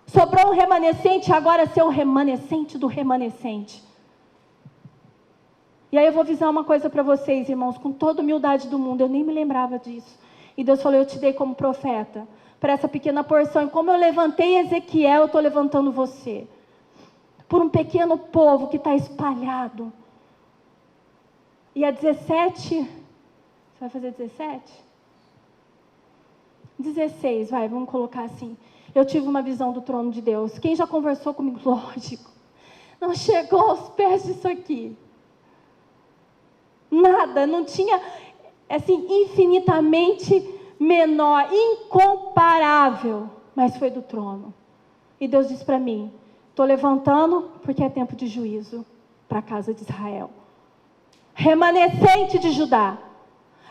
A: Sobrou um remanescente, agora ser o remanescente do remanescente. E aí eu vou avisar uma coisa para vocês, irmãos, com toda a humildade do mundo, eu nem me lembrava disso. E Deus falou, eu te dei como profeta, para essa pequena porção. E como eu levantei Ezequiel, eu estou levantando você. Por um pequeno povo que está espalhado. E a 17, você vai fazer 17? 16, vamos colocar assim. Eu tive uma visão do trono de Deus. Quem já conversou comigo? Lógico. Não chegou aos pés disso aqui. Nada, não tinha, assim, infinitamente menor, incomparável. Mas foi do trono. E Deus disse para mim, estou levantando porque é tempo de juízo para a casa de Israel. Remanescente de Judá.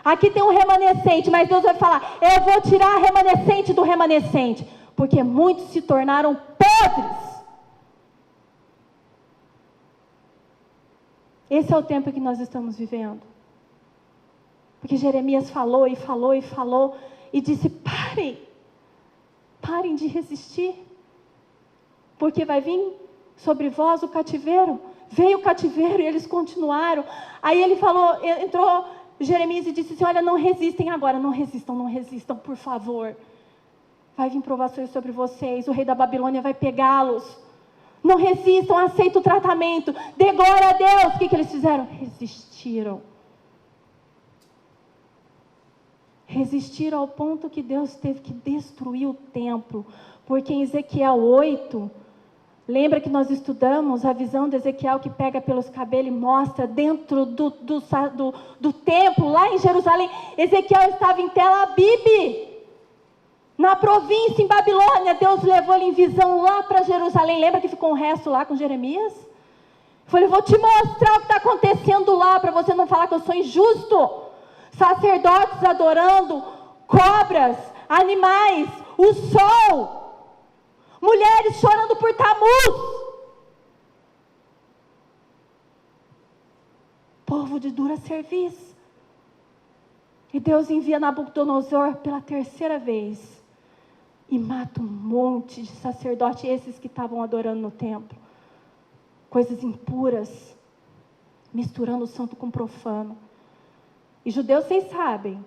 A: Aqui tem um remanescente, mas Deus vai falar, eu vou tirar a remanescente do remanescente. Porque muitos se tornaram podres. Esse é o tempo que nós estamos vivendo. Porque Jeremias falou e falou e falou e disse: parem de resistir, porque vai vir sobre vós o cativeiro. Veio o cativeiro e eles continuaram. Aí ele falou, entrou Jeremias e disse assim: olha, não resistem agora, não resistam, por favor. Vai vir provações sobre vocês, o rei da Babilônia vai pegá-los. Não resistam, aceitem o tratamento, dê glória a Deus. O que eles fizeram? Resistiram ao ponto que Deus teve que destruir o templo. Porque em Ezequiel 8, lembra que nós estudamos a visão de Ezequiel que pega pelos cabelos e mostra dentro do templo, lá em Jerusalém. Ezequiel estava em Tel Abib, na província, em Babilônia. Deus levou ele em visão lá para Jerusalém. Lembra que ficou um resto lá com Jeremias? Falei: vou te mostrar o que está acontecendo lá, para você não falar que eu sou injusto. Sacerdotes adorando cobras, animais, o sol, mulheres chorando por Tamuz. Povo de dura serviço. E Deus envia Nabucodonosor pela terceira vez e mata um monte de sacerdotes, esses que estavam adorando no templo. Coisas impuras, misturando o santo com o profano. E judeus, vocês sabem,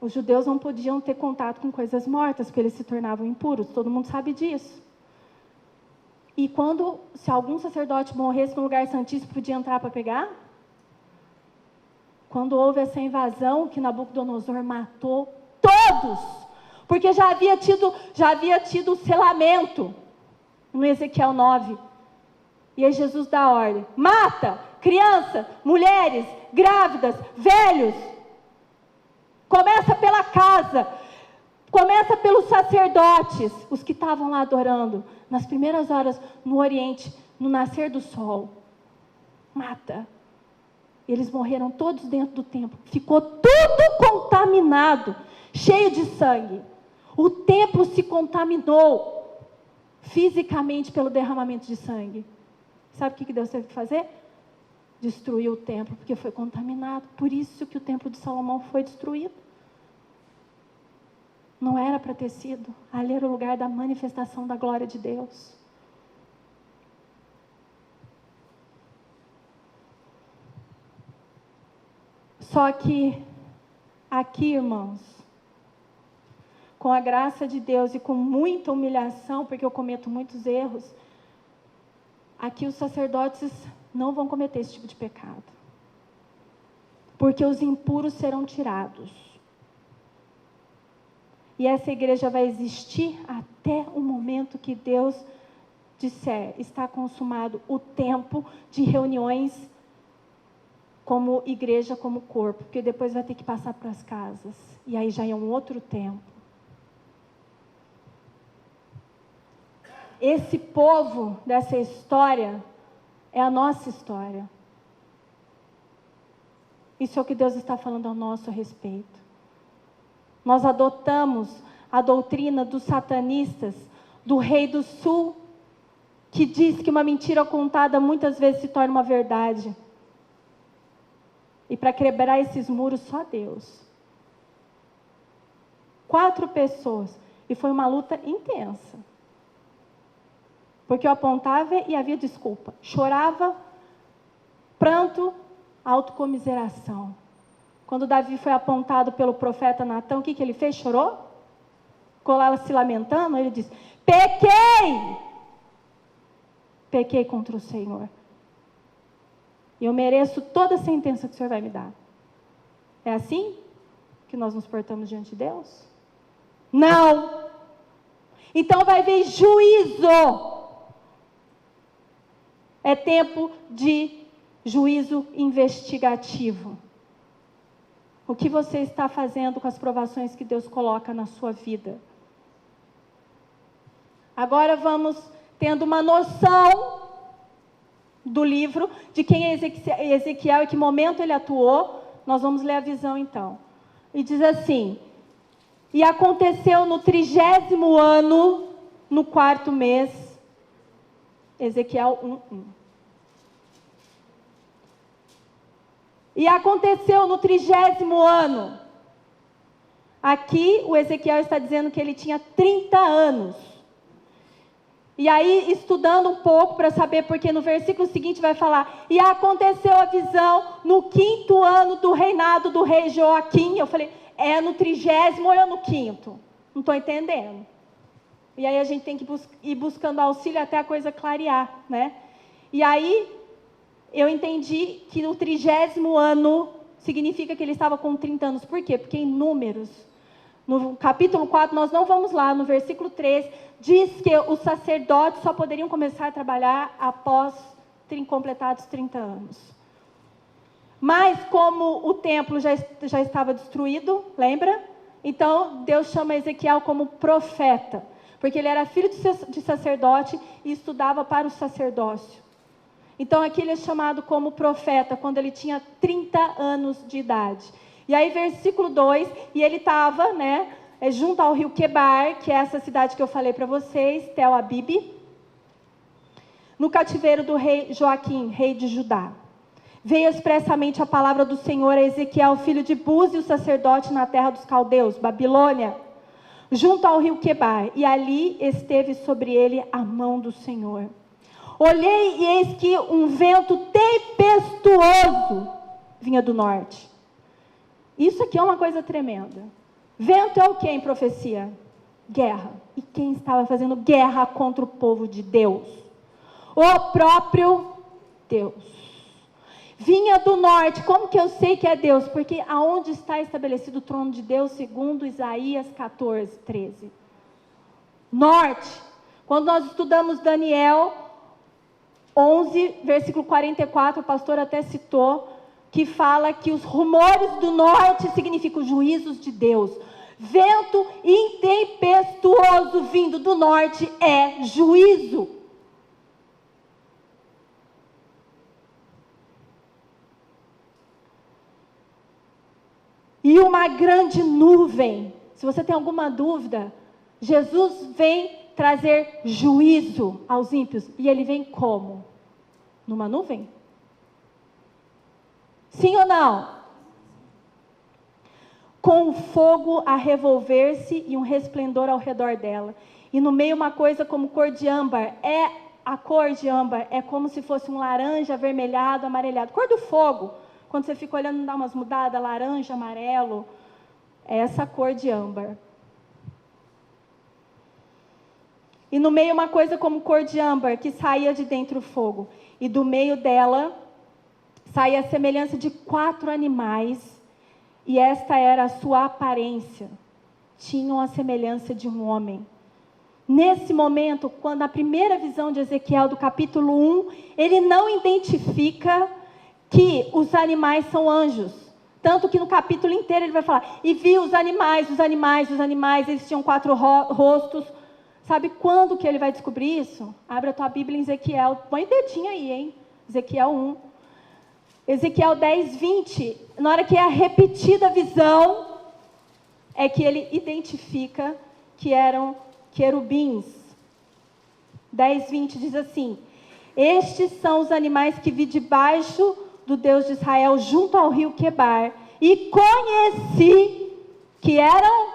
A: os judeus não podiam ter contato com coisas mortas, porque eles se tornavam impuros, todo mundo sabe disso. E se algum sacerdote morresse no lugar santíssimo, podia entrar para pegar? Quando houve essa invasão, que Nabucodonosor matou todos, porque já havia tido o selamento, no Ezequiel 9. E aí Jesus dá a ordem: mata criança, mulheres, grávidas, velhos. Começa pela casa, começa pelos sacerdotes, os que estavam lá adorando, nas primeiras horas no Oriente, no nascer do sol. Mata. Eles morreram todos dentro do templo. Ficou tudo contaminado, cheio de sangue. O templo se contaminou fisicamente pelo derramamento de sangue. Sabe o que Deus teve que fazer? Destruiu o templo, porque foi contaminado. Por isso que o templo de Salomão foi destruído. Não era para ter sido. Ali era o lugar da manifestação da glória de Deus. Só que aqui, irmãos, com a graça de Deus e com muita humilhação, porque eu cometo muitos erros, aqui os sacerdotes não vão cometer esse tipo de pecado. Porque os impuros serão tirados. E essa igreja vai existir até o momento que Deus disser: está consumado o tempo de reuniões como igreja, como corpo. Porque depois vai ter que passar para as casas. E aí já é um outro tempo. Esse povo dessa história é a nossa história. Isso é o que Deus está falando ao nosso respeito. Nós adotamos a doutrina dos satanistas, do rei do sul, que diz que uma mentira contada muitas vezes se torna uma verdade. E para quebrar esses muros, só Deus. 4 pessoas. E foi uma luta intensa. Porque eu apontava e havia desculpa. Chorava, pranto, autocomiseração. Quando Davi foi apontado pelo profeta Natã, o que ele fez? Chorou? Ficou lá se lamentando? Ele disse: pequei! Pequei contra o Senhor. E eu mereço toda a sentença que o Senhor vai me dar. É assim que nós nos portamos diante de Deus? Não! Então vai haver juízo. É tempo de juízo investigativo. O que você está fazendo com as provações que Deus coloca na sua vida? Agora vamos tendo uma noção do livro, de quem é Ezequiel e que momento ele atuou. Nós vamos ler a visão então. E diz assim: e aconteceu no 30º ano, no 4º mês, Ezequiel 1:1. E aconteceu no 30º ano. Aqui o Ezequiel está dizendo que ele tinha 30 anos. E aí, estudando um pouco para saber, porque no versículo seguinte vai falar: e aconteceu a visão no 5º ano do reinado do rei Joaquim. Eu falei, é no 30º ou é no 5º? Não estou entendendo. E aí a gente tem que ir buscando auxílio até a coisa clarear, né? E aí, eu entendi que no 30º ano significa que ele estava com 30 anos. Por quê? Porque em Números, no capítulo 4, nós não vamos lá, no versículo 3, diz que os sacerdotes só poderiam começar a trabalhar após completados 30 anos. Mas como o templo já estava destruído, lembra? Então Deus chama Ezequiel como profeta, porque ele era filho de sacerdote e estudava para o sacerdócio. Então aqui ele é chamado como profeta, quando ele tinha 30 anos de idade. E aí versículo 2, e ele estava, né, junto ao rio Quebar, que é essa cidade que eu falei para vocês, Tel Abibe, no cativeiro do rei Joaquim, rei de Judá. Veio expressamente a palavra do Senhor a Ezequiel, filho de Buzi, o sacerdote na terra dos caldeus, Babilônia, junto ao rio Quebar, e ali esteve sobre ele a mão do Senhor. Olhei e eis que um vento tempestuoso vinha do norte. Isso aqui é uma coisa tremenda. Vento é o que em profecia? Guerra. E quem estava fazendo guerra contra o povo de Deus? O próprio Deus. Vinha do norte. Como que eu sei que é Deus? Porque aonde está estabelecido o trono de Deus, segundo Isaías 14, 13? Norte. Quando nós estudamos Daniel 11, versículo 44, o pastor até citou, que fala que os rumores do norte significam os juízos de Deus. Vento intempestuoso vindo do norte é juízo. E uma grande nuvem. Se você tem alguma dúvida, Jesus vem trazer juízo aos ímpios. E ele vem como? Numa nuvem? Sim ou não? Com um fogo a revolver-se e um resplendor ao redor dela. E no meio uma coisa como cor de âmbar. A cor de âmbar é como se fosse um laranja avermelhado, amarelhado. Cor do fogo. Quando você fica olhando, dá umas mudadas, laranja, amarelo. É essa cor de âmbar. E no meio uma coisa como cor de âmbar, que saía de dentro o fogo. E do meio dela saía a semelhança de 4 animais, e esta era a sua aparência. Tinham a semelhança de um homem. Nesse momento, quando a primeira visão de Ezequiel, do capítulo 1, ele não identifica que os animais são anjos. Tanto que no capítulo inteiro ele vai falar, e vi os animais, eles tinham 4 rostos. Sabe quando que ele vai descobrir isso? Abre a tua Bíblia em Ezequiel, põe o dedinho aí, hein? Ezequiel 1. Ezequiel 10, 20, na hora que é a repetida visão, é que ele identifica que eram querubins. 10, 20 diz assim: estes são os animais que vi debaixo do Deus de Israel, junto ao rio Quebar, e conheci que eram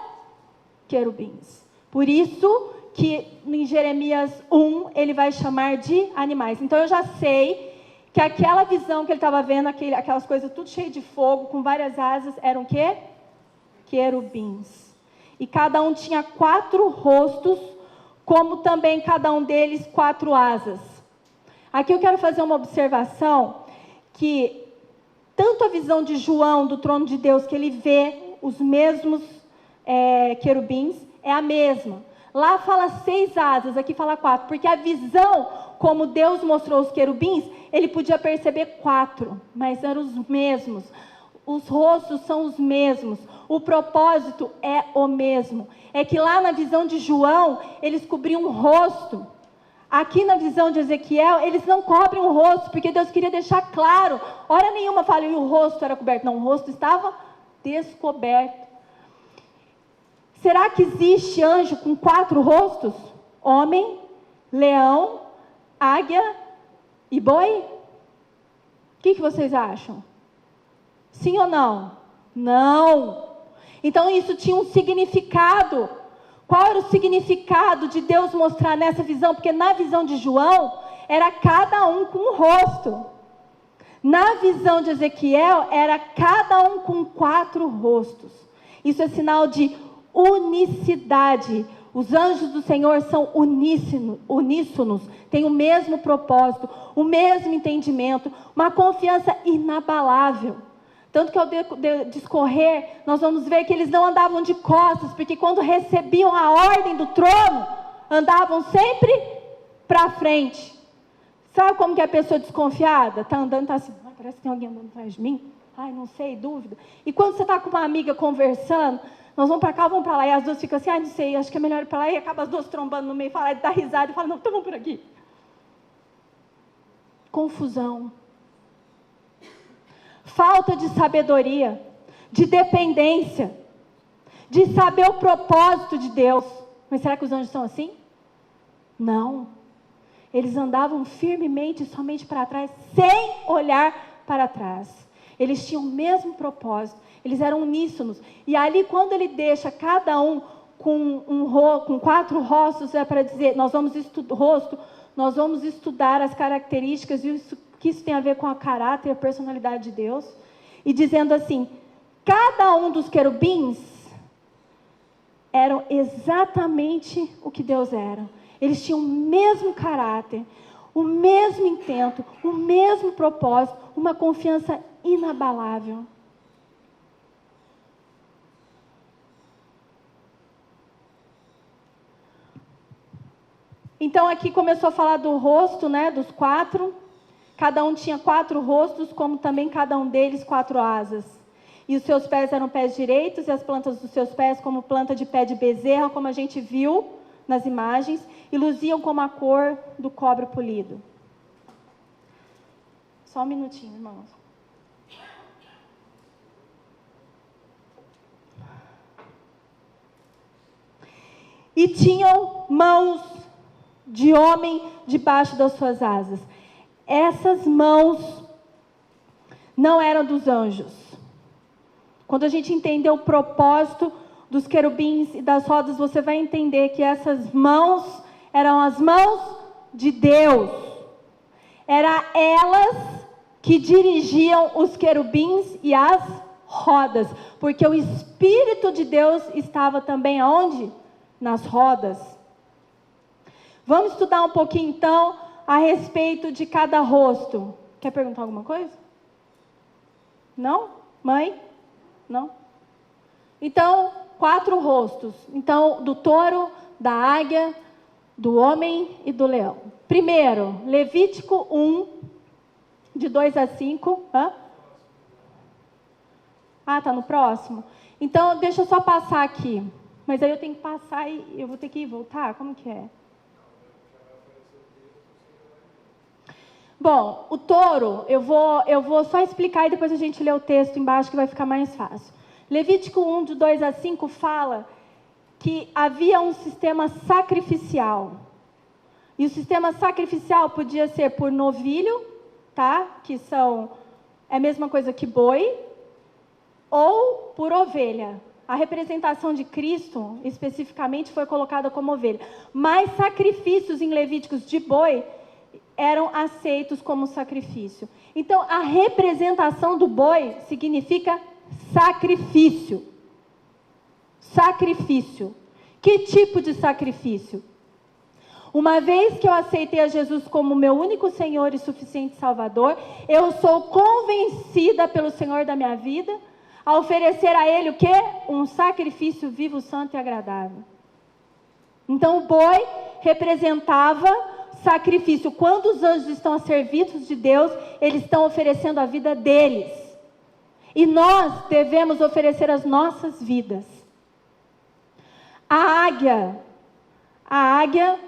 A: querubins. Por isso que em Jeremias 1, ele vai chamar de animais. Então eu já sei que aquela visão que ele estava vendo, aquelas coisas tudo cheio de fogo, com várias asas, eram o quê? Querubins. E cada um tinha 4 rostos, como também cada um deles 4 asas. Aqui eu quero fazer uma observação, que tanto a visão de João, do trono de Deus, que ele vê os mesmos querubins, é a mesma. Lá fala 6 asas, aqui fala 4, porque a visão, como Deus mostrou os querubins, ele podia perceber 4, mas eram os mesmos. Os rostos são os mesmos, o propósito é o mesmo. É que lá na visão de João, eles cobriam o rosto. Aqui na visão de Ezequiel, eles não cobrem o rosto, porque Deus queria deixar claro. Hora nenhuma fala, e o rosto era coberto. Não, o rosto estava descoberto. Será que existe anjo com 4 rostos? Homem, leão, águia e boi? O que vocês acham? Sim ou não? Não. Então isso tinha um significado. Qual era o significado de Deus mostrar nessa visão? Porque na visão de João, era cada um com um rosto. Na visão de Ezequiel, era cada um com 4 rostos. Isso é sinal de unicidade. Os anjos do Senhor são uníssonos, têm o mesmo propósito, o mesmo entendimento, uma confiança inabalável. Tanto que ao discorrer, nós vamos ver que eles não andavam de costas, porque quando recebiam a ordem do trono, andavam sempre para frente. Sabe como que é a pessoa desconfiada? Está andando, está assim, parece que tem alguém andando atrás de mim. Ai, não sei, dúvida. E quando você está com uma amiga conversando, nós vamos para cá, vamos para lá, e as duas ficam assim, ai, não sei, acho que é melhor ir para lá, e acaba as duas trombando no meio, fala, dá risada e fala, não, então vamos por aqui. Confusão. Falta de sabedoria, de dependência, de saber o propósito de Deus. Mas será que os anjos são assim? Não. Eles andavam firmemente somente para trás, sem olhar para trás. Eles tinham o mesmo propósito, eles eram uníssonos. E ali, quando ele deixa cada um com 4 rostos, é para dizer, nós vamos estudar as características e que isso tem a ver com o caráter e a personalidade de Deus. E dizendo assim, cada um dos querubins eram exatamente o que Deus era. Eles tinham o mesmo caráter, o mesmo intento, o mesmo propósito, uma confiança inabalável. Então aqui começou a falar do rosto, né, dos 4. Cada um tinha 4 rostos, como também cada um deles 4 asas. E os seus pés eram pés direitos, e as plantas dos seus pés como planta de pé de bezerra, como a gente viu nas imagens, e luziam como a cor do cobre polido. Só um minutinho, irmãos. E tinham mãos de homem debaixo das suas asas. Essas mãos não eram dos anjos. Quando a gente entender o propósito dos querubins e das rodas, você vai entender que essas mãos eram as mãos de Deus. Eram elas que dirigiam os querubins e as rodas, porque o Espírito de Deus estava também aonde? Nas rodas. Vamos estudar um pouquinho então a respeito de cada rosto. Quer perguntar alguma coisa? Não? Mãe? Não? Então, 4 rostos. Então, do touro, da águia, do homem e do leão. Primeiro, Levítico 1, de 2 a 5. Está no próximo? Então, deixa eu só passar aqui. Mas aí eu tenho que passar e eu vou ter que ir voltar? Como que é? Bom, o touro, eu vou só explicar e depois a gente lê o texto embaixo que vai ficar mais fácil. Levítico 1, de 2 a 5, fala que havia um sistema sacrificial. E o sistema sacrificial podia ser por novilho, tá? Que é a mesma coisa que boi, ou por ovelha. A representação de Cristo, especificamente, foi colocada como ovelha. Mas sacrifícios em Levíticos de boi eram aceitos como sacrifício. Então, a representação do boi significa sacrifício. Sacrifício. Que tipo de sacrifício? Uma vez que eu aceitei a Jesus como meu único Senhor e suficiente Salvador, eu sou convencida pelo Senhor da minha vida a oferecer a Ele o quê? Um sacrifício vivo, santo e agradável. Então, o boi representava sacrifício. Quando os anjos estão a serviço de Deus, eles estão oferecendo a vida deles. E nós devemos oferecer as nossas vidas. A águia,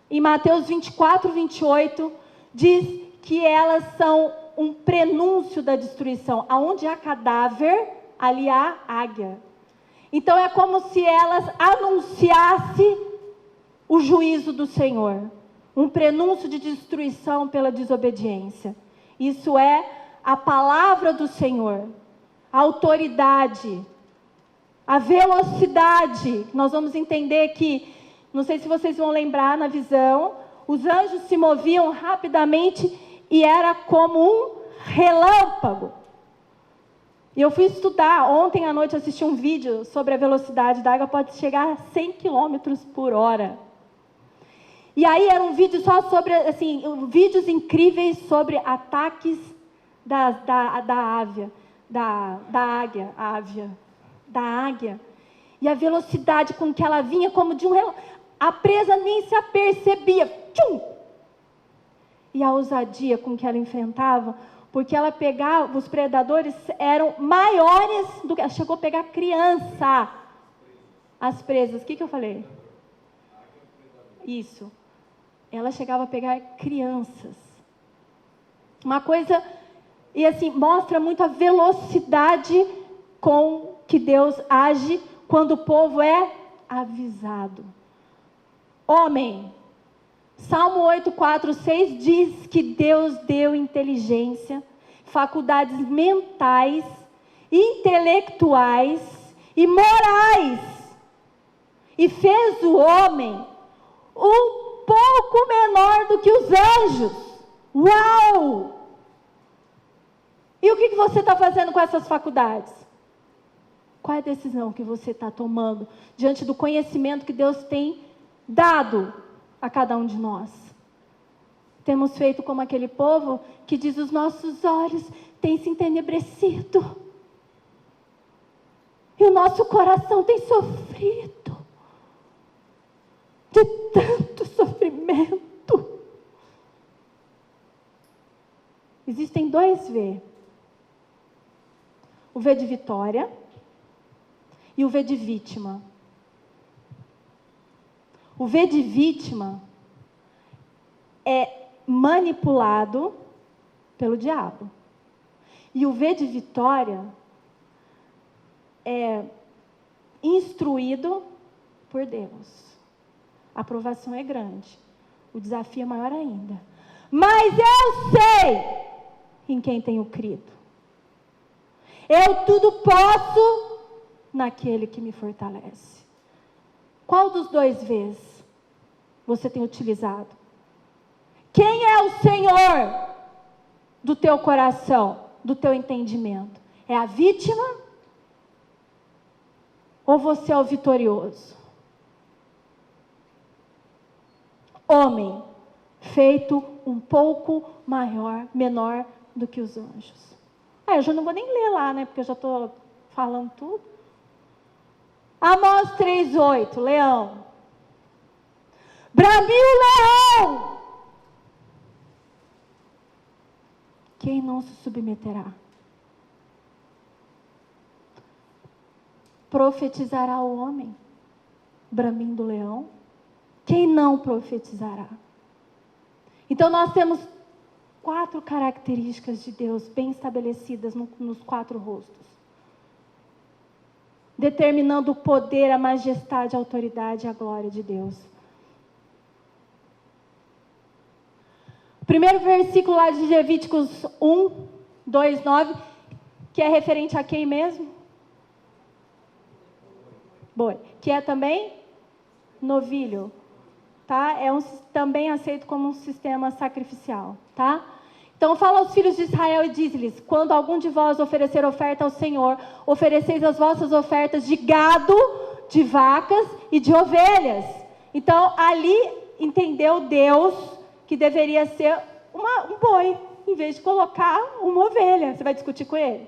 A: em Mateus 24, 28, diz que elas são um prenúncio da destruição. Aonde há cadáver, ali há águia. Então é como se elas anunciassem o juízo do Senhor. Um prenúncio de destruição pela desobediência. Isso é a palavra do Senhor, a autoridade, a velocidade. Nós vamos entender que, não sei se vocês vão lembrar na visão, os anjos se moviam rapidamente e era como um relâmpago. E eu fui estudar, ontem à noite assisti um vídeo sobre a velocidade da água, pode chegar a 100 km por hora. E aí era um vídeo só sobre, assim, vídeos incríveis sobre ataques da águia. E a velocidade com que ela vinha como de um relâmpago. A presa nem se apercebia. Tchum! E a ousadia com que ela enfrentava, porque ela pegava, os predadores eram maiores do que... Ela chegou a pegar criança. As presas, o que eu falei? Isso. Ela chegava a pegar crianças. Uma coisa... E assim, mostra muito a velocidade com que Deus age quando o povo é avisado. Homem, Salmo 8, 4, 6 diz que Deus deu inteligência, faculdades mentais, intelectuais e morais. E fez o homem um pouco menor do que os anjos. Uau! E o que você está fazendo com essas faculdades? Qual é a decisão que você está tomando diante do conhecimento que Deus tem dado a cada um de nós? Temos feito como aquele povo que diz: os nossos olhos têm se entenebrecido e o nosso coração tem sofrido de tanto sofrimento. Existem dois V. O V de vitória e o V de vítima. O V de vítima é manipulado pelo diabo. E o V de vitória é instruído por Deus. A aprovação é grande. O desafio é maior ainda. Mas eu sei em quem tenho crido. Eu tudo posso naquele que me fortalece. Qual dos dois V's você tem utilizado? Quem é o Senhor do teu coração, do teu entendimento? É a vítima? Ou você é o vitorioso? Homem, feito um pouco menor do que os anjos. Eu já não vou nem ler lá, né? Porque eu já estou falando tudo. Amós 3:8, leão. Bramiu o leão. Quem não se submeterá? Profetizará o homem, bramindo o leão? Quem não profetizará? Então nós temos 4 características de Deus bem estabelecidas nos 4 rostos, determinando o poder, a majestade, a autoridade e a glória de Deus. O primeiro versículo lá de Levíticos 1, 2, 9, que é referente a quem mesmo? Boi. Que é também novilho. Tá? Também aceito como um sistema sacrificial. Tá? Então fala aos filhos de Israel e diz-lhes: quando algum de vós oferecer oferta ao Senhor, ofereceis as vossas ofertas de gado, de vacas e de ovelhas. Então ali entendeu Deus que deveria ser um boi, em vez de colocar uma ovelha. Você vai discutir com ele?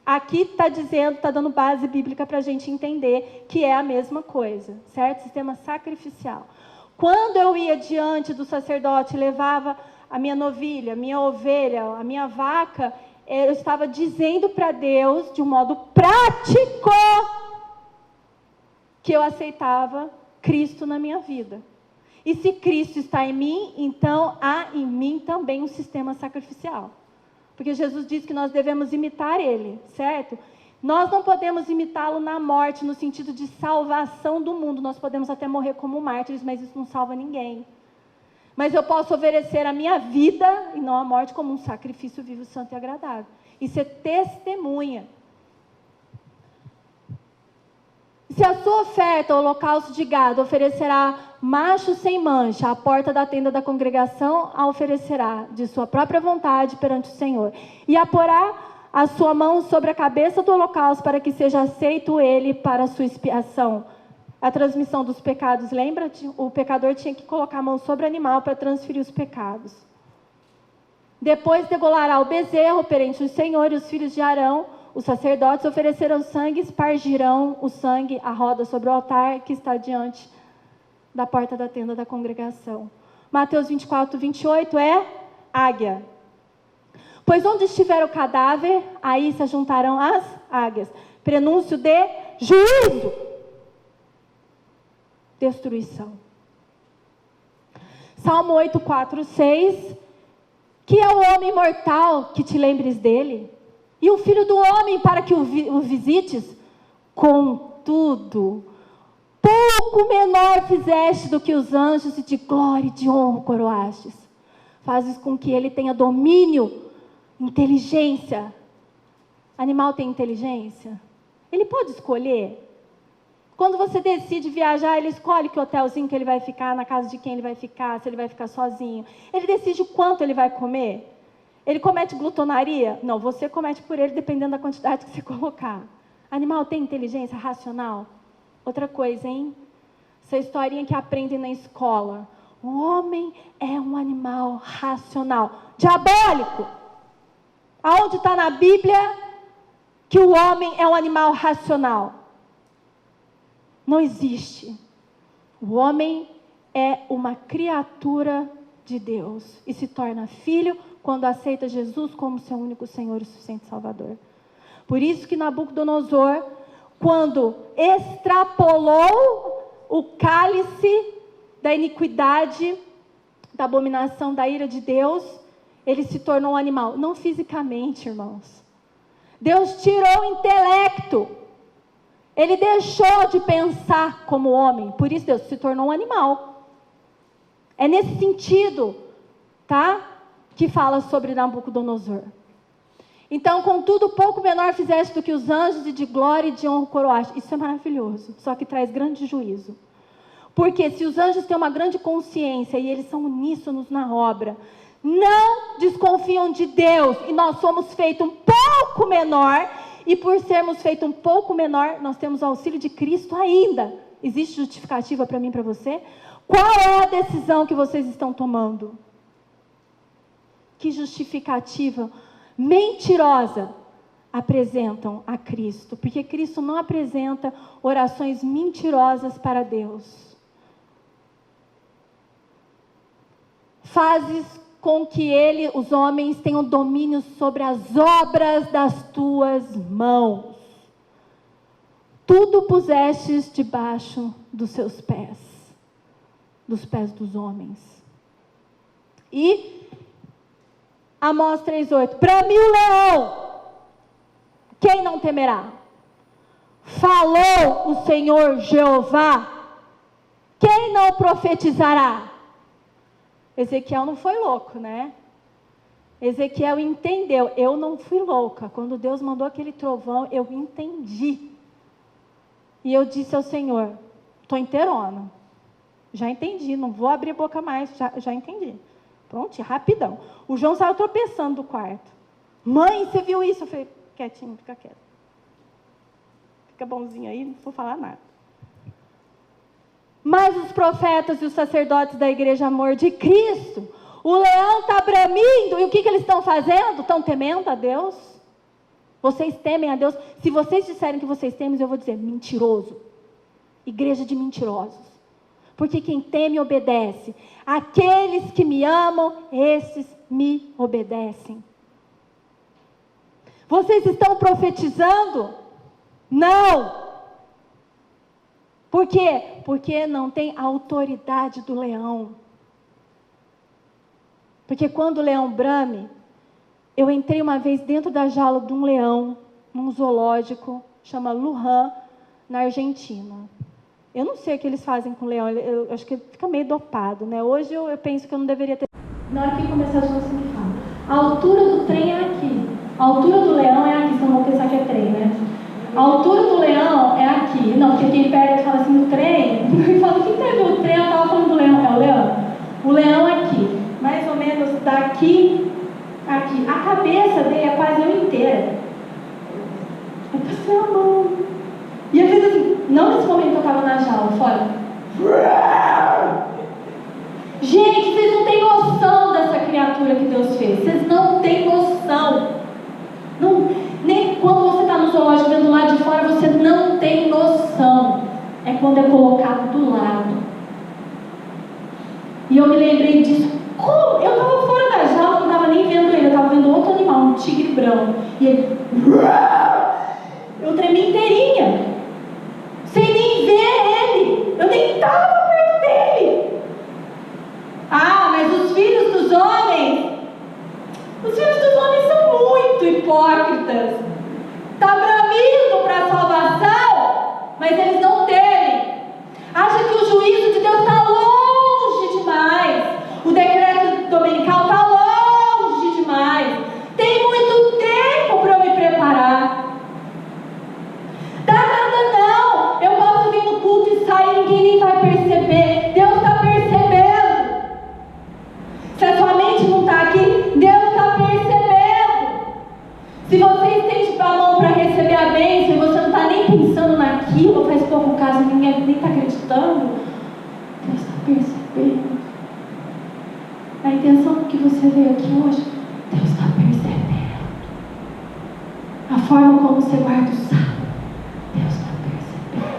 A: Aqui está dizendo, está dando base bíblica para a gente entender que é a mesma coisa, certo? Sistema sacrificial. Quando eu ia diante do sacerdote, levava a minha novilha, a minha ovelha, a minha vaca, eu estava dizendo para Deus, de um modo prático, que eu aceitava Cristo na minha vida. E se Cristo está em mim, então há em mim também um sistema sacrificial. Porque Jesus diz que nós devemos imitar Ele, certo? Nós não podemos imitá-lo na morte, no sentido de salvação do mundo. Nós podemos até morrer como mártires, mas isso não salva ninguém. Mas eu posso oferecer a minha vida, e não a morte, como um sacrifício vivo, santo e agradável. E ser testemunha. Se a sua oferta, holocausto de gado, oferecerá macho sem mancha, à porta da tenda da congregação a oferecerá, de sua própria vontade perante o Senhor. E a porá a sua mão sobre a cabeça do holocausto, para que seja aceito ele para a sua expiação. A transmissão dos pecados, lembra? O pecador tinha que colocar a mão sobre o animal para transferir os pecados. Depois degolará o bezerro perante o Senhor, e os filhos de Arão, os sacerdotes, oferecerão sangue, espargirão o sangue à roda sobre o altar que está diante da porta da tenda da congregação. Mateus 24, 28 é águia. Pois onde estiver o cadáver, aí se juntarão as águias. Prenúncio de juízo. Destruição. Salmo 8, 4, 6. Que é o homem mortal que te lembres dele? E o filho do homem para que o visites? Contudo, pouco menor fizeste do que os anjos, e de glória e de honra coroastes. Fazes com que ele tenha domínio, inteligência. Animal tem inteligência? Ele pode escolher. Quando você decide viajar, ele escolhe que hotelzinho que ele vai ficar, na casa de quem ele vai ficar, se ele vai ficar sozinho. Ele decide o quanto ele vai comer. Ele comete glutonaria? Não, você comete por ele, dependendo da quantidade que você colocar. Animal tem inteligência racional? Outra coisa, hein? Essa historinha que aprendem na escola. O homem é um animal racional. Diabólico! Aonde está na Bíblia que o homem é um animal racional? Não existe. O homem é uma criatura de Deus e se torna filho quando aceita Jesus como seu único Senhor e suficiente Salvador. Por isso que Nabucodonosor, quando extrapolou o cálice da iniquidade, da abominação, da ira de Deus, ele se tornou um animal. Não fisicamente, irmãos. Deus tirou o intelecto. Ele deixou de pensar como homem. Por isso Deus se tornou um animal. É nesse sentido, tá? Que fala sobre Nabucodonosor. Então, contudo, pouco menor fizeste do que os anjos, e de glória e de honra coroaste. Isso é maravilhoso, só que traz grande juízo. Porque se os anjos têm uma grande consciência e eles são uníssonos na obra, não desconfiam de Deus, e nós somos feitos um pouco menor, e por sermos feitos um pouco menor, nós temos o auxílio de Cristo ainda. Existe justificativa para mim e para você? Qual é a decisão que vocês estão tomando? Que justificativa mentirosa apresentam a Cristo? Porque Cristo não apresenta orações mentirosas para Deus. Fazes com que os homens, tenham domínio sobre as obras das tuas mãos. Tudo pusestes debaixo dos seus pés, dos pés dos homens. E Amós 3,8. Bramiu o leão, quem não temerá? Falou o Senhor Jeová, quem não profetizará? Ezequiel não foi louco, né? Ezequiel entendeu. Eu não fui louca. Quando Deus mandou aquele trovão, eu entendi. E eu disse ao Senhor, estou inteirona. Já entendi, não vou abrir a boca mais, já entendi. Pronto, rapidão. O João saiu tropeçando do quarto. Mãe, você viu isso? Eu falei, quietinho, fica quieto. Fica bonzinho aí, não vou falar nada. Mas os profetas e os sacerdotes da igreja amor de Cristo, o leão está bramindo, e o que eles estão fazendo? Estão temendo a Deus? Vocês temem a Deus? Se vocês disserem que vocês temem, eu vou dizer, mentiroso. Igreja de mentirosos. Porque quem teme obedece. Aqueles que me amam, esses me obedecem. Vocês estão profetizando? Não. Por quê? Porque não tem a autoridade do leão. Porque quando o leão brame, eu entrei uma vez dentro da jaula de um leão, num zoológico, chama Lujan, na Argentina. Eu não sei o que eles fazem com o leão, eu acho que fica meio dopado, né? Hoje eu penso que eu não deveria ter... Na hora que começar, você me fala. A altura do trem é aqui. A altura do leão é aqui, senão vão pensar que é trem, né? A altura do leão é aqui. Não, porque quem pega e fala assim, o trem, e fala, quem pegou o trem? Eu estava falando do leão, é o leão. O leão é aqui, mais ou menos daqui a aqui. A cabeça dele é quase eu inteira. Eu passei a mão. E eu fiz assim, não nesse momento que eu estava na jaula, fora. Gente, vocês não têm noção dessa criatura que Deus fez. Vocês não têm noção. Não, nem quando você está no zoológico vendo lá de fora, você não tem noção. É quando é colocado do lado. E eu me lembrei disso. Como? Eu estava fora da jaula, não estava nem vendo ele. Eu estava vendo outro animal, um tigre branco. E ele... Eu tremi inteirinha. Sem nem ver ele. Eu nem estava perto dele. Ah, mas os filhos dos homens são muito hipócritas. Está bramindo para a salvação, mas eles não temem. Acha que o juízo de Deus está longe demais. O decreto dominical está longe demais. Tem muito tempo para eu me preparar. Dá nada não. Eu posso vir no culto e sair, ninguém nem vai perceber. Deus está percebendo. Se a sua mente não está aqui, Deus está percebendo. Se você estende a mão para receber a bênção e você não está nem pensando naquilo, faz pouco caso, ninguém nem está acreditando, Deus está percebendo. A intenção do que você veio aqui hoje, Deus está percebendo. A forma como você guarda o sábado, Deus está percebendo.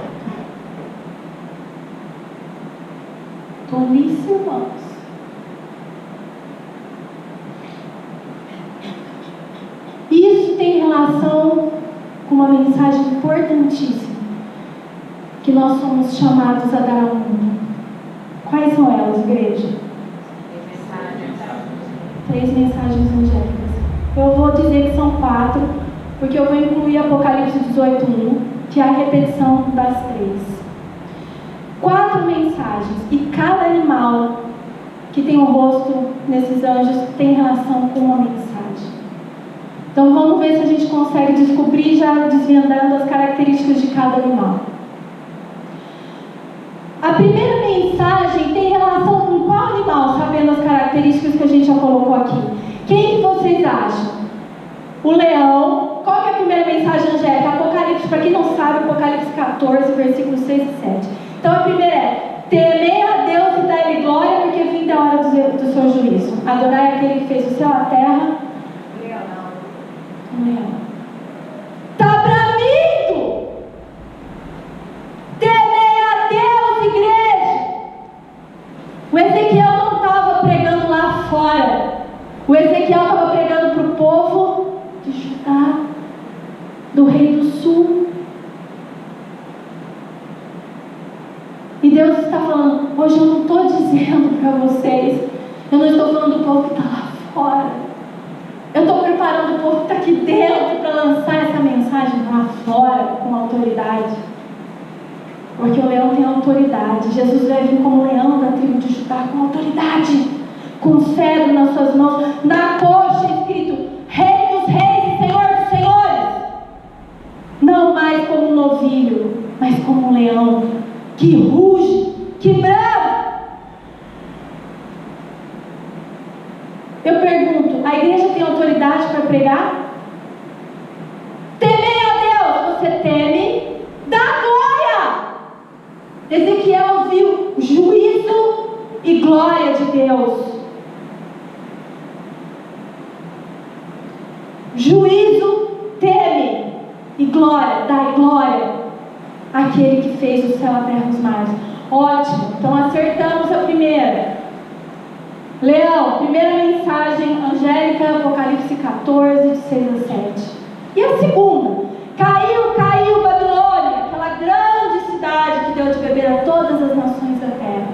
A: Tolice, irmãos. Isso tem relação com uma mensagem importantíssima que nós somos chamados a dar ao mundo. Quais são elas, igreja? 3 mensagens angélicas. Eu vou dizer que são 4, porque eu vou incluir Apocalipse 18:1, que é a repetição das 3. 4 mensagens, e cada animal que tem o rosto nesses anjos tem relação com uma mensagem. Então vamos ver se a gente consegue descobrir, já desvendando as características de cada animal. A primeira mensagem tem relação com qual animal, sabendo as características que a gente já colocou aqui? Quem que vocês acham? O leão. Qual que é a primeira mensagem angélica? Apocalipse, para quem não sabe, Apocalipse 14, versículos 6 e 7. Então a primeira é: temei a Deus e dai-lhe glória, porque vinda é a hora do seu juízo. Adorai aquele que fez o céu, a terra. Está bramindo. Temei a Deus, igreja. O Ezequiel não estava pregando lá fora. O Ezequiel estava pregando para o povo de Judá, do rei do sul. E Deus está falando, hoje eu não estou dizendo para vocês, eu não estou falando do povo que está lá fora. Eu estou preparando o povo que está aqui dentro para lançar essa mensagem lá fora com autoridade. Porque o leão tem autoridade. Jesus vai vir como leão da tribo de Judá com autoridade, com cetro nas suas mãos, na coxa escrito Rei dos Reis e Senhor dos Senhores. Não mais como um novilho, mas como um leão que ruge, que brama. Eu pergunto, a igreja tem autoridade para pregar? Temei a Deus, você teme? Dá glória! Ezequiel viu juízo e glória de Deus. Juízo, teme, e glória, dai glória àquele que fez o céu, a terra e os mares. Ótimo, então acertamos a primeira. Leão, primeira mensagem angélica, Apocalipse 14, de 6 a 7. E a segunda? Caiu Babilônia, aquela grande cidade que deu de beber a todas as nações da terra.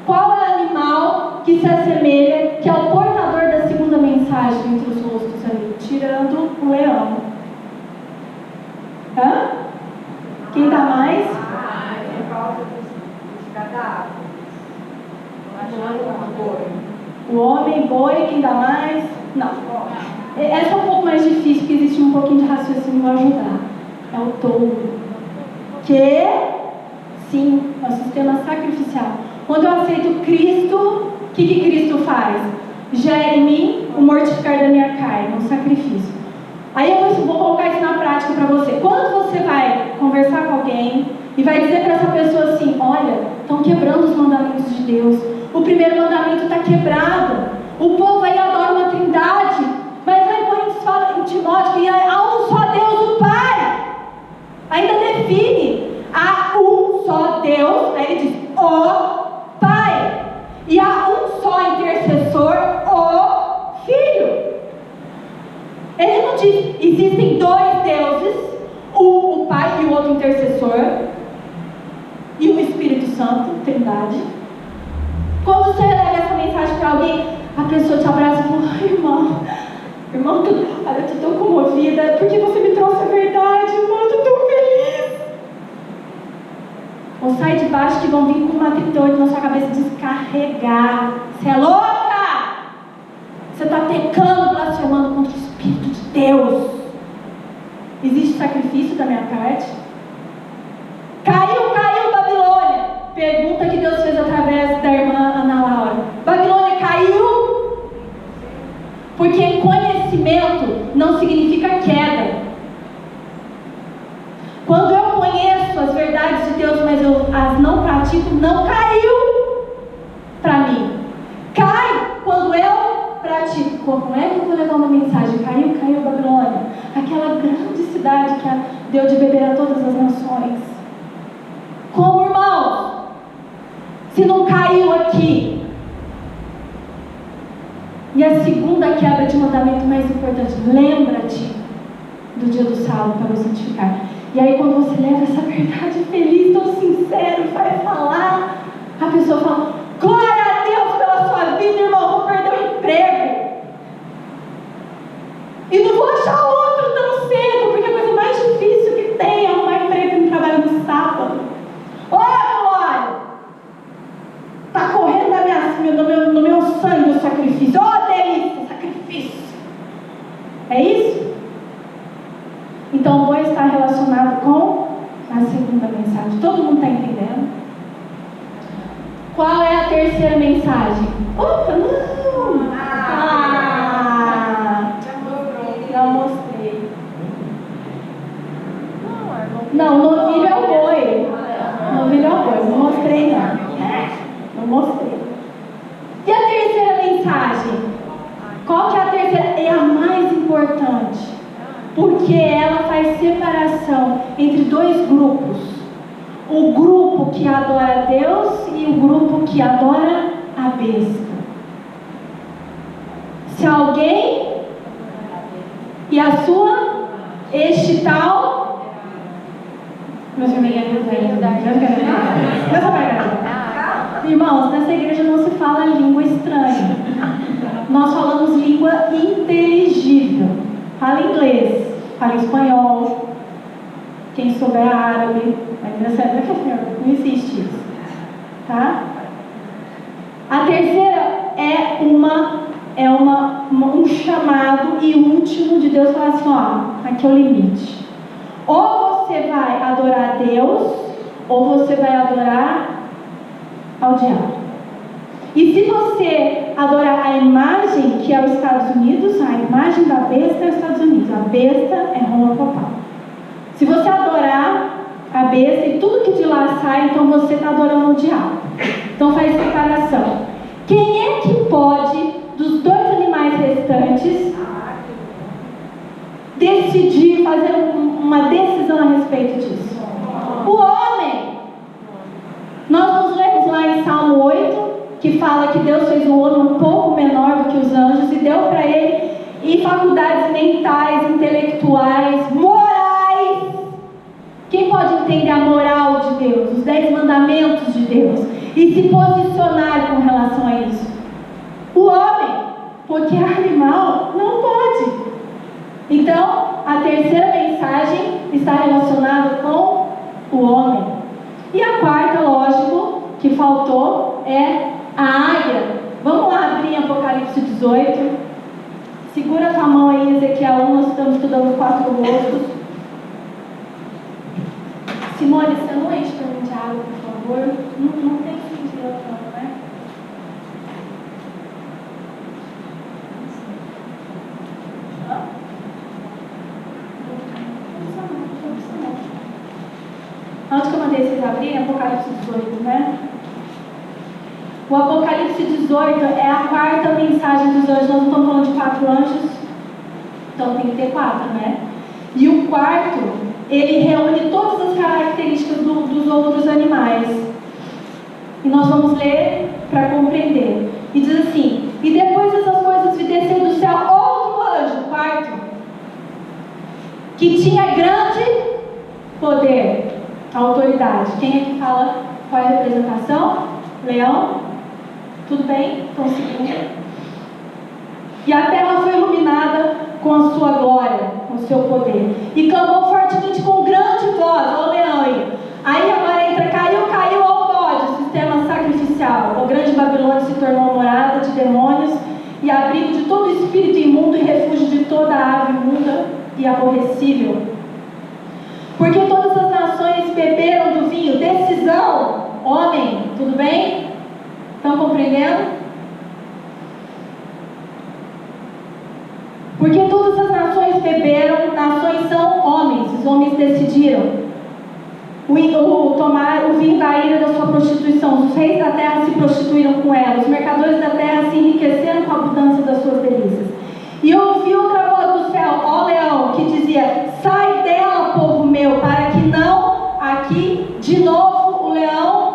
A: Qual é o animal que se assemelha, que é o portador da segunda mensagem entre os rostos ali? Tirando o leão. Hã? Quem dá mais? O homem, boi, quem dá mais? Não. Essa é um pouco mais difícil, porque existe um pouquinho de raciocínio para ajudar. É o touro. Que, sim, é o sistema sacrificial. Quando eu aceito Cristo, o que Cristo faz? Gera em mim o mortificar da minha carne, um sacrifício. Aí eu vou colocar isso na prática para você. Quando você vai conversar com alguém e vai dizer para essa pessoa assim: olha, estão quebrando os mandamentos de Deus. O primeiro mandamento está quebrado. O povo aí adora uma trindade. Mas aí Coríntios fala em Timóteo que há um só Deus, o Pai. Ainda define. Há um só Deus. Aí ele diz: o Pai. E há um só intercessor, o Filho. Ele não diz: existem dois deuses, o Pai e o outro intercessor, e o Espírito Santo, Trindade. Quando você leva essa mensagem para alguém, a pessoa te abraça e fala: irmão, olha, eu estou tão comovida, porque você me trouxe a verdade, irmão, eu estou tão feliz. Ou sai de baixo que vão vir com uma 38 na sua cabeça descarregar. Você é louca! Você está pecando, blasfemando contra o Espírito de Deus. Existe sacrifício da minha parte? Caiu Babilônia. Pergunta que Deus fez através da irmã Ana Laura. Babilônia caiu? Porque conhecimento não significa queda. Quando eu conheço as verdades de Deus, mas eu as não pratico, não caiu para mim. Cai quando eu pratico. Como é que eu vou levar uma mensagem? Caiu Babilônia. Aquela grande cidade que deu de beber a todas as nações. Como, irmão? Se não caiu aqui. E a segunda quebra de mandamento mais importante: lembra-te do dia do sábado para o santificar. E aí quando você leva essa verdade feliz, tão sincero, vai falar, a pessoa fala: glória a Deus pela sua vida, irmão, vou perder o emprego. E não vou achar outro tão cedo, porque a coisa mais difícil que tem é arrumar emprego no trabalho no sábado. Ô, glória! Está correndo no meu sangue o sacrifício. Oh, delícia, sacrifício. É isso? Então, o boi está relacionado com a segunda mensagem. Todo mundo está entendendo? Qual é a terceira mensagem? Opa, não! Não mostrei. Não, novilho é o boi. Novilho é o boi. Não mostrei, não mostrei. E a terceira mensagem? Qual que é a terceira? É a mais importante. Porque ela faz separação entre dois grupos. O grupo que adora a Deus e o grupo que adora a besta. Se alguém e a sua, este tal, meus amiguinhos, irmãos, nessa igreja não se fala língua estranha. Nós falamos língua inteligível. Fala inglês, fala espanhol, quem souber árabe, mas não existe isso, tá? A terceira é um chamado e último de Deus, falar assim: ó, aqui é o limite. Ou você vai adorar a Deus, ou você vai adorar ao diabo. E se você adorar a imagem, que é os Estados Unidos, a imagem da besta é os Estados Unidos. A besta é Roma Papal. Se você adorar a besta e tudo que de lá sai, então você está adorando o diabo. Então faz separação. Quem é que pode, dos dois animais restantes, decidir, fazer uma decisão a respeito disso? O homem. Nós nos lemos lá em Salmo 8, que fala que Deus fez o homem um pouco menor do que os anjos e deu para ele faculdades mentais, intelectuais, morais. Quem pode entender a moral de Deus, os 10 mandamentos de Deus e se posicionar com relação a isso? O homem, porque animal não pode. Então, a terceira mensagem está relacionada com o homem. E a quarta, lógico, que faltou Simone, você não enche para mim de água, por favor? Não tem sentido não, né? Onde que eu mandei vocês abrirem? Apocalipse 18, né? O Apocalipse 18 é a quarta mensagem dos anjos. Nós não estamos falando de 4 anjos, então tem que ter 4, né? E o quarto, ele reúne todas as características dos outros animais. E nós vamos ler para compreender. E diz assim: e depois dessas coisas vi descer do céu outro anjo, quarto, que tinha grande poder, autoridade. Quem é que fala qual é a representação? Leão? Tudo bem? Estão seguindo? E a terra foi iluminada com a sua glória, com o seu poder. E clamou fortemente com grande voz. Olha o leão aí. Aí agora entra, caiu ao bode, o sistema sacrificial. O grande Babilônia se tornou morada de demônios e abrigo de todo espírito imundo e refúgio de toda ave imunda e aborrecível. Porque todas as nações beberam do vinho. Decisão, homem, tudo bem? Estão compreendendo? Porque todas as nações beberam, nações são homens, os homens decidiram tomar o vinho da ira da sua prostituição. Os reis da terra se prostituíram com ela, os mercadores da terra se enriqueceram com a abundância das suas delícias. E ouvi outra voz do céu, ó leão, que dizia: sai dela, povo meu, para que não, aqui, de novo o leão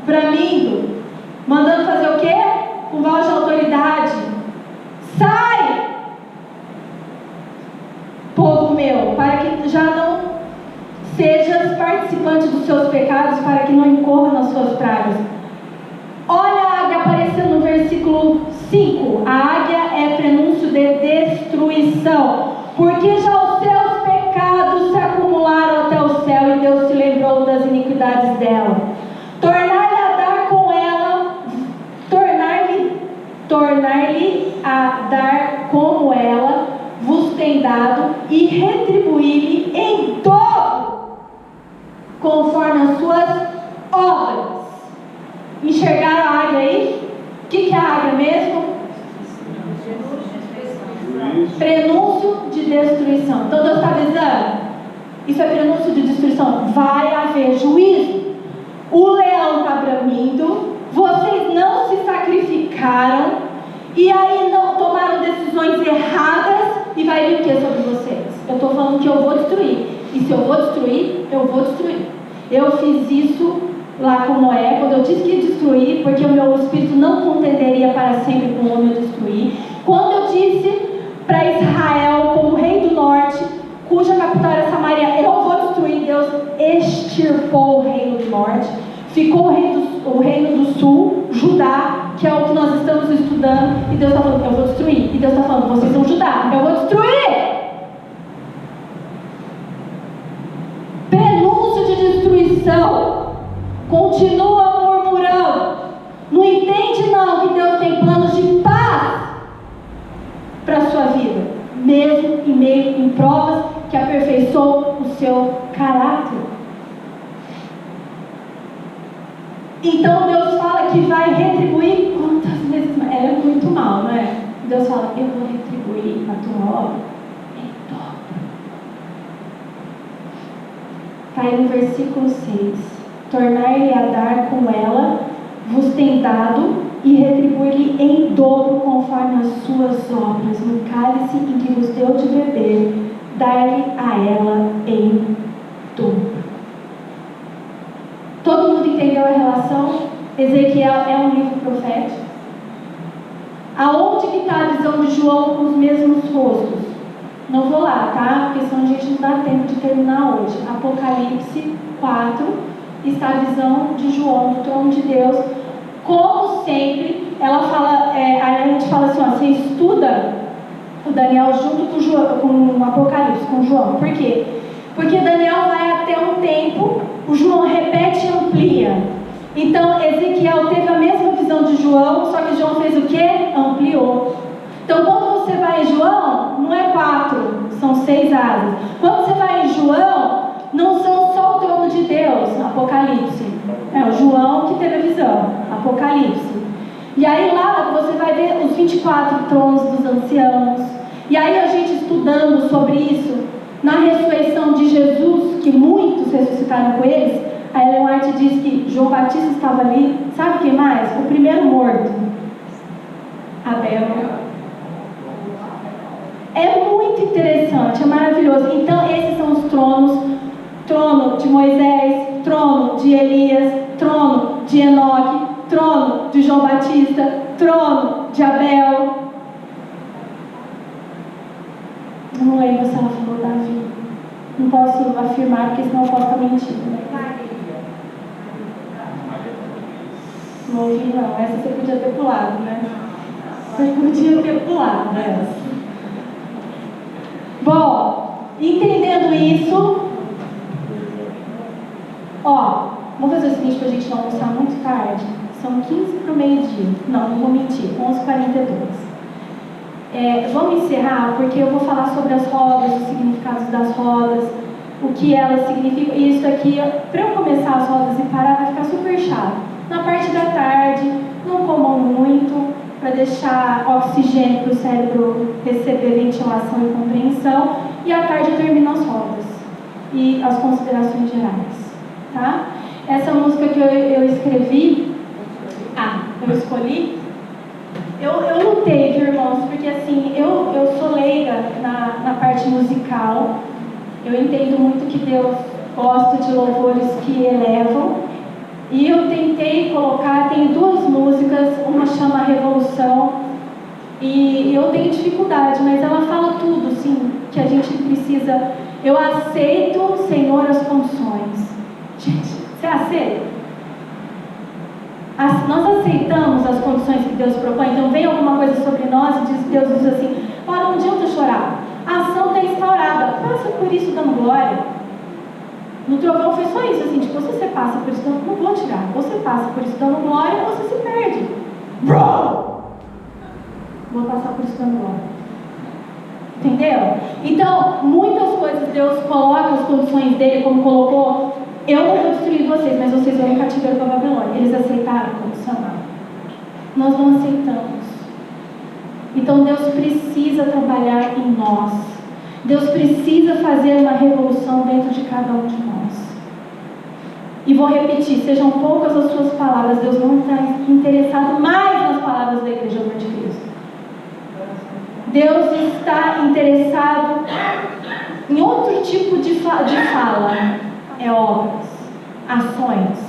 A: bramindo, mandando fazer o quê? Com voz de autoridade: sai, povo meu, para que já não sejas participante dos seus pecados, para que não incorra nas suas pragas. Olha a águia aparecendo no versículo 5. A águia é prenúncio de destruição, porque já os seus pecados se acumularam até o céu e Deus se lembrou das iniquidades dela. Tornar-lhe a dar com ela, tornar-lhe a dar como ela vos tem dado, e retribuir-lhe em dobro conforme as suas obras. Enxergaram a águia aí? O que é a águia mesmo? Prenúncio de destruição. Então Deus está avisando: isso é prenúncio de destruição, vai haver juízo. O leão está bramindo, vocês não se sacrificaram, e aí não tomaram decisões erradas, e vai vir o que sobre vocês? Eu estou falando que eu vou destruir, e se eu vou destruir, eu vou destruir. Eu fiz isso lá com Noé, quando eu disse que ia destruir, porque o meu espírito não contenderia para sempre com o homem eu destruir. Quando eu disse para Israel, como rei do norte, cuja capital era Samaria, eu vou destruir, Deus extirpou o reino do norte, ficou o reino do sul, Judá, que é o que nós estamos estudando, e Deus está falando: eu vou destruir. E Deus está falando: vocês são Judá, eu vou destruir. Prenúncio de destruição. Continua murmurando, não entende não que Deus tem planos de paz para a sua vida, mesmo em meio em provas que aperfeiçoam o seu caráter. Então Deus fala que vai retribuir quantas vezes mais? Ela é muito mal, não é? Deus fala: eu vou retribuir a tua obra em dobro. Está aí no versículo 6. Tornar-lhe a dar com ela vos tem dado, e retribuir-lhe em dobro conforme as suas obras. No cálice em que vos deu de beber, dar-lhe a ela em dobro. Todo mundo entendeu a relação? Ezequiel é um livro profético. Aonde que está a visão de João com os mesmos rostos? Não vou lá, tá? Porque senão a gente não dá tempo de terminar hoje. Apocalipse 4 está a visão de João, do trono de Deus. Como sempre, ela fala, a gente fala assim, ó, você estuda o Daniel junto com o Apocalipse, com João. Por quê? Porque Daniel vai até um tempo, o João repete e amplia. Então Ezequiel teve a mesma visão de João, só que João fez o quê? Ampliou. Então quando você vai em João, não é 4, são 6 asas. Quando você vai em João, não são só o trono de Deus. Apocalipse. E aí lá você vai ver os 24 tronos dos anciãos. E aí a gente estudando sobre isso, na ressurreição de Jesus, que muitos ressuscitaram com eles, a Ellen White diz que João Batista estava ali. Sabe quem mais? O primeiro morto, Abel. É muito interessante, é maravilhoso. Então esses são os tronos: trono de Moisés, trono de Elias, trono de Enoque, trono de João Batista, trono de Abel. Eu não lembro se ela falou Davi. Não posso afirmar, porque senão eu posso estar mentindo, né? Não ouvi não, essa você podia ter pulado, né? Você podia ter pulado essa. Bom, entendendo isso, vamos fazer o seguinte para a gente não almoçar muito tarde. São 15 para o meio-dia. Não vou mentir, 11h42. Vamos encerrar, porque eu vou falar sobre as rodas, os significados das rodas, o que elas significam. E isso aqui, para eu começar as rodas e parar, vai ficar super chato. Na parte da tarde, não comam muito, para deixar oxigênio para o cérebro receber ventilação e compreensão. E à tarde eu termino as rodas e as considerações gerais. Tá? Essa música que eu escrevi, eu escolhi. Eu lutei, viu, irmãos, porque assim, eu sou leiga na parte musical. Eu entendo muito que Deus gosta de louvores que elevam. E eu tentei colocar, tem 2 músicas, uma chama Revolução, e eu tenho dificuldade, mas ela fala tudo, sim, que a gente precisa. Eu aceito, Senhor, as condições. Gente, você aceita? Nós aceitamos as condições que Deus propõe. Então vem alguma coisa sobre nós e Deus diz assim: para, não adianta chorar, a ação está instaurada, passa por isso dando glória. No trovão foi só isso, assim, tipo, você passa por isso dando, não vou tirar, você passa por isso dando glória, ou você se perde. Vou passar por isso dando glória. Entendeu? Então, muitas coisas Deus coloca as condições dele, como colocou. Eu não vou destruir vocês, mas vocês vão em cativeiro para a Babilônia. Eles aceitaram a condicional. Nós não aceitamos. Então Deus precisa trabalhar em nós. Deus precisa fazer uma revolução dentro de cada um de nós. E vou repetir, sejam poucas as suas palavras. Deus não está interessado mais nas palavras da Igreja de Cristo. Deus está interessado em outro tipo de fala. Obras, ações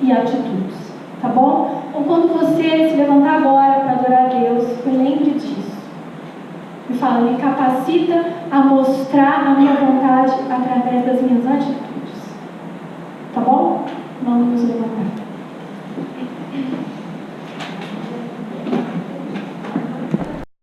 A: e atitudes, tá bom? Então, quando você se levantar agora para adorar a Deus, lembre disso. Me fala, me capacita a mostrar a minha vontade através das minhas atitudes.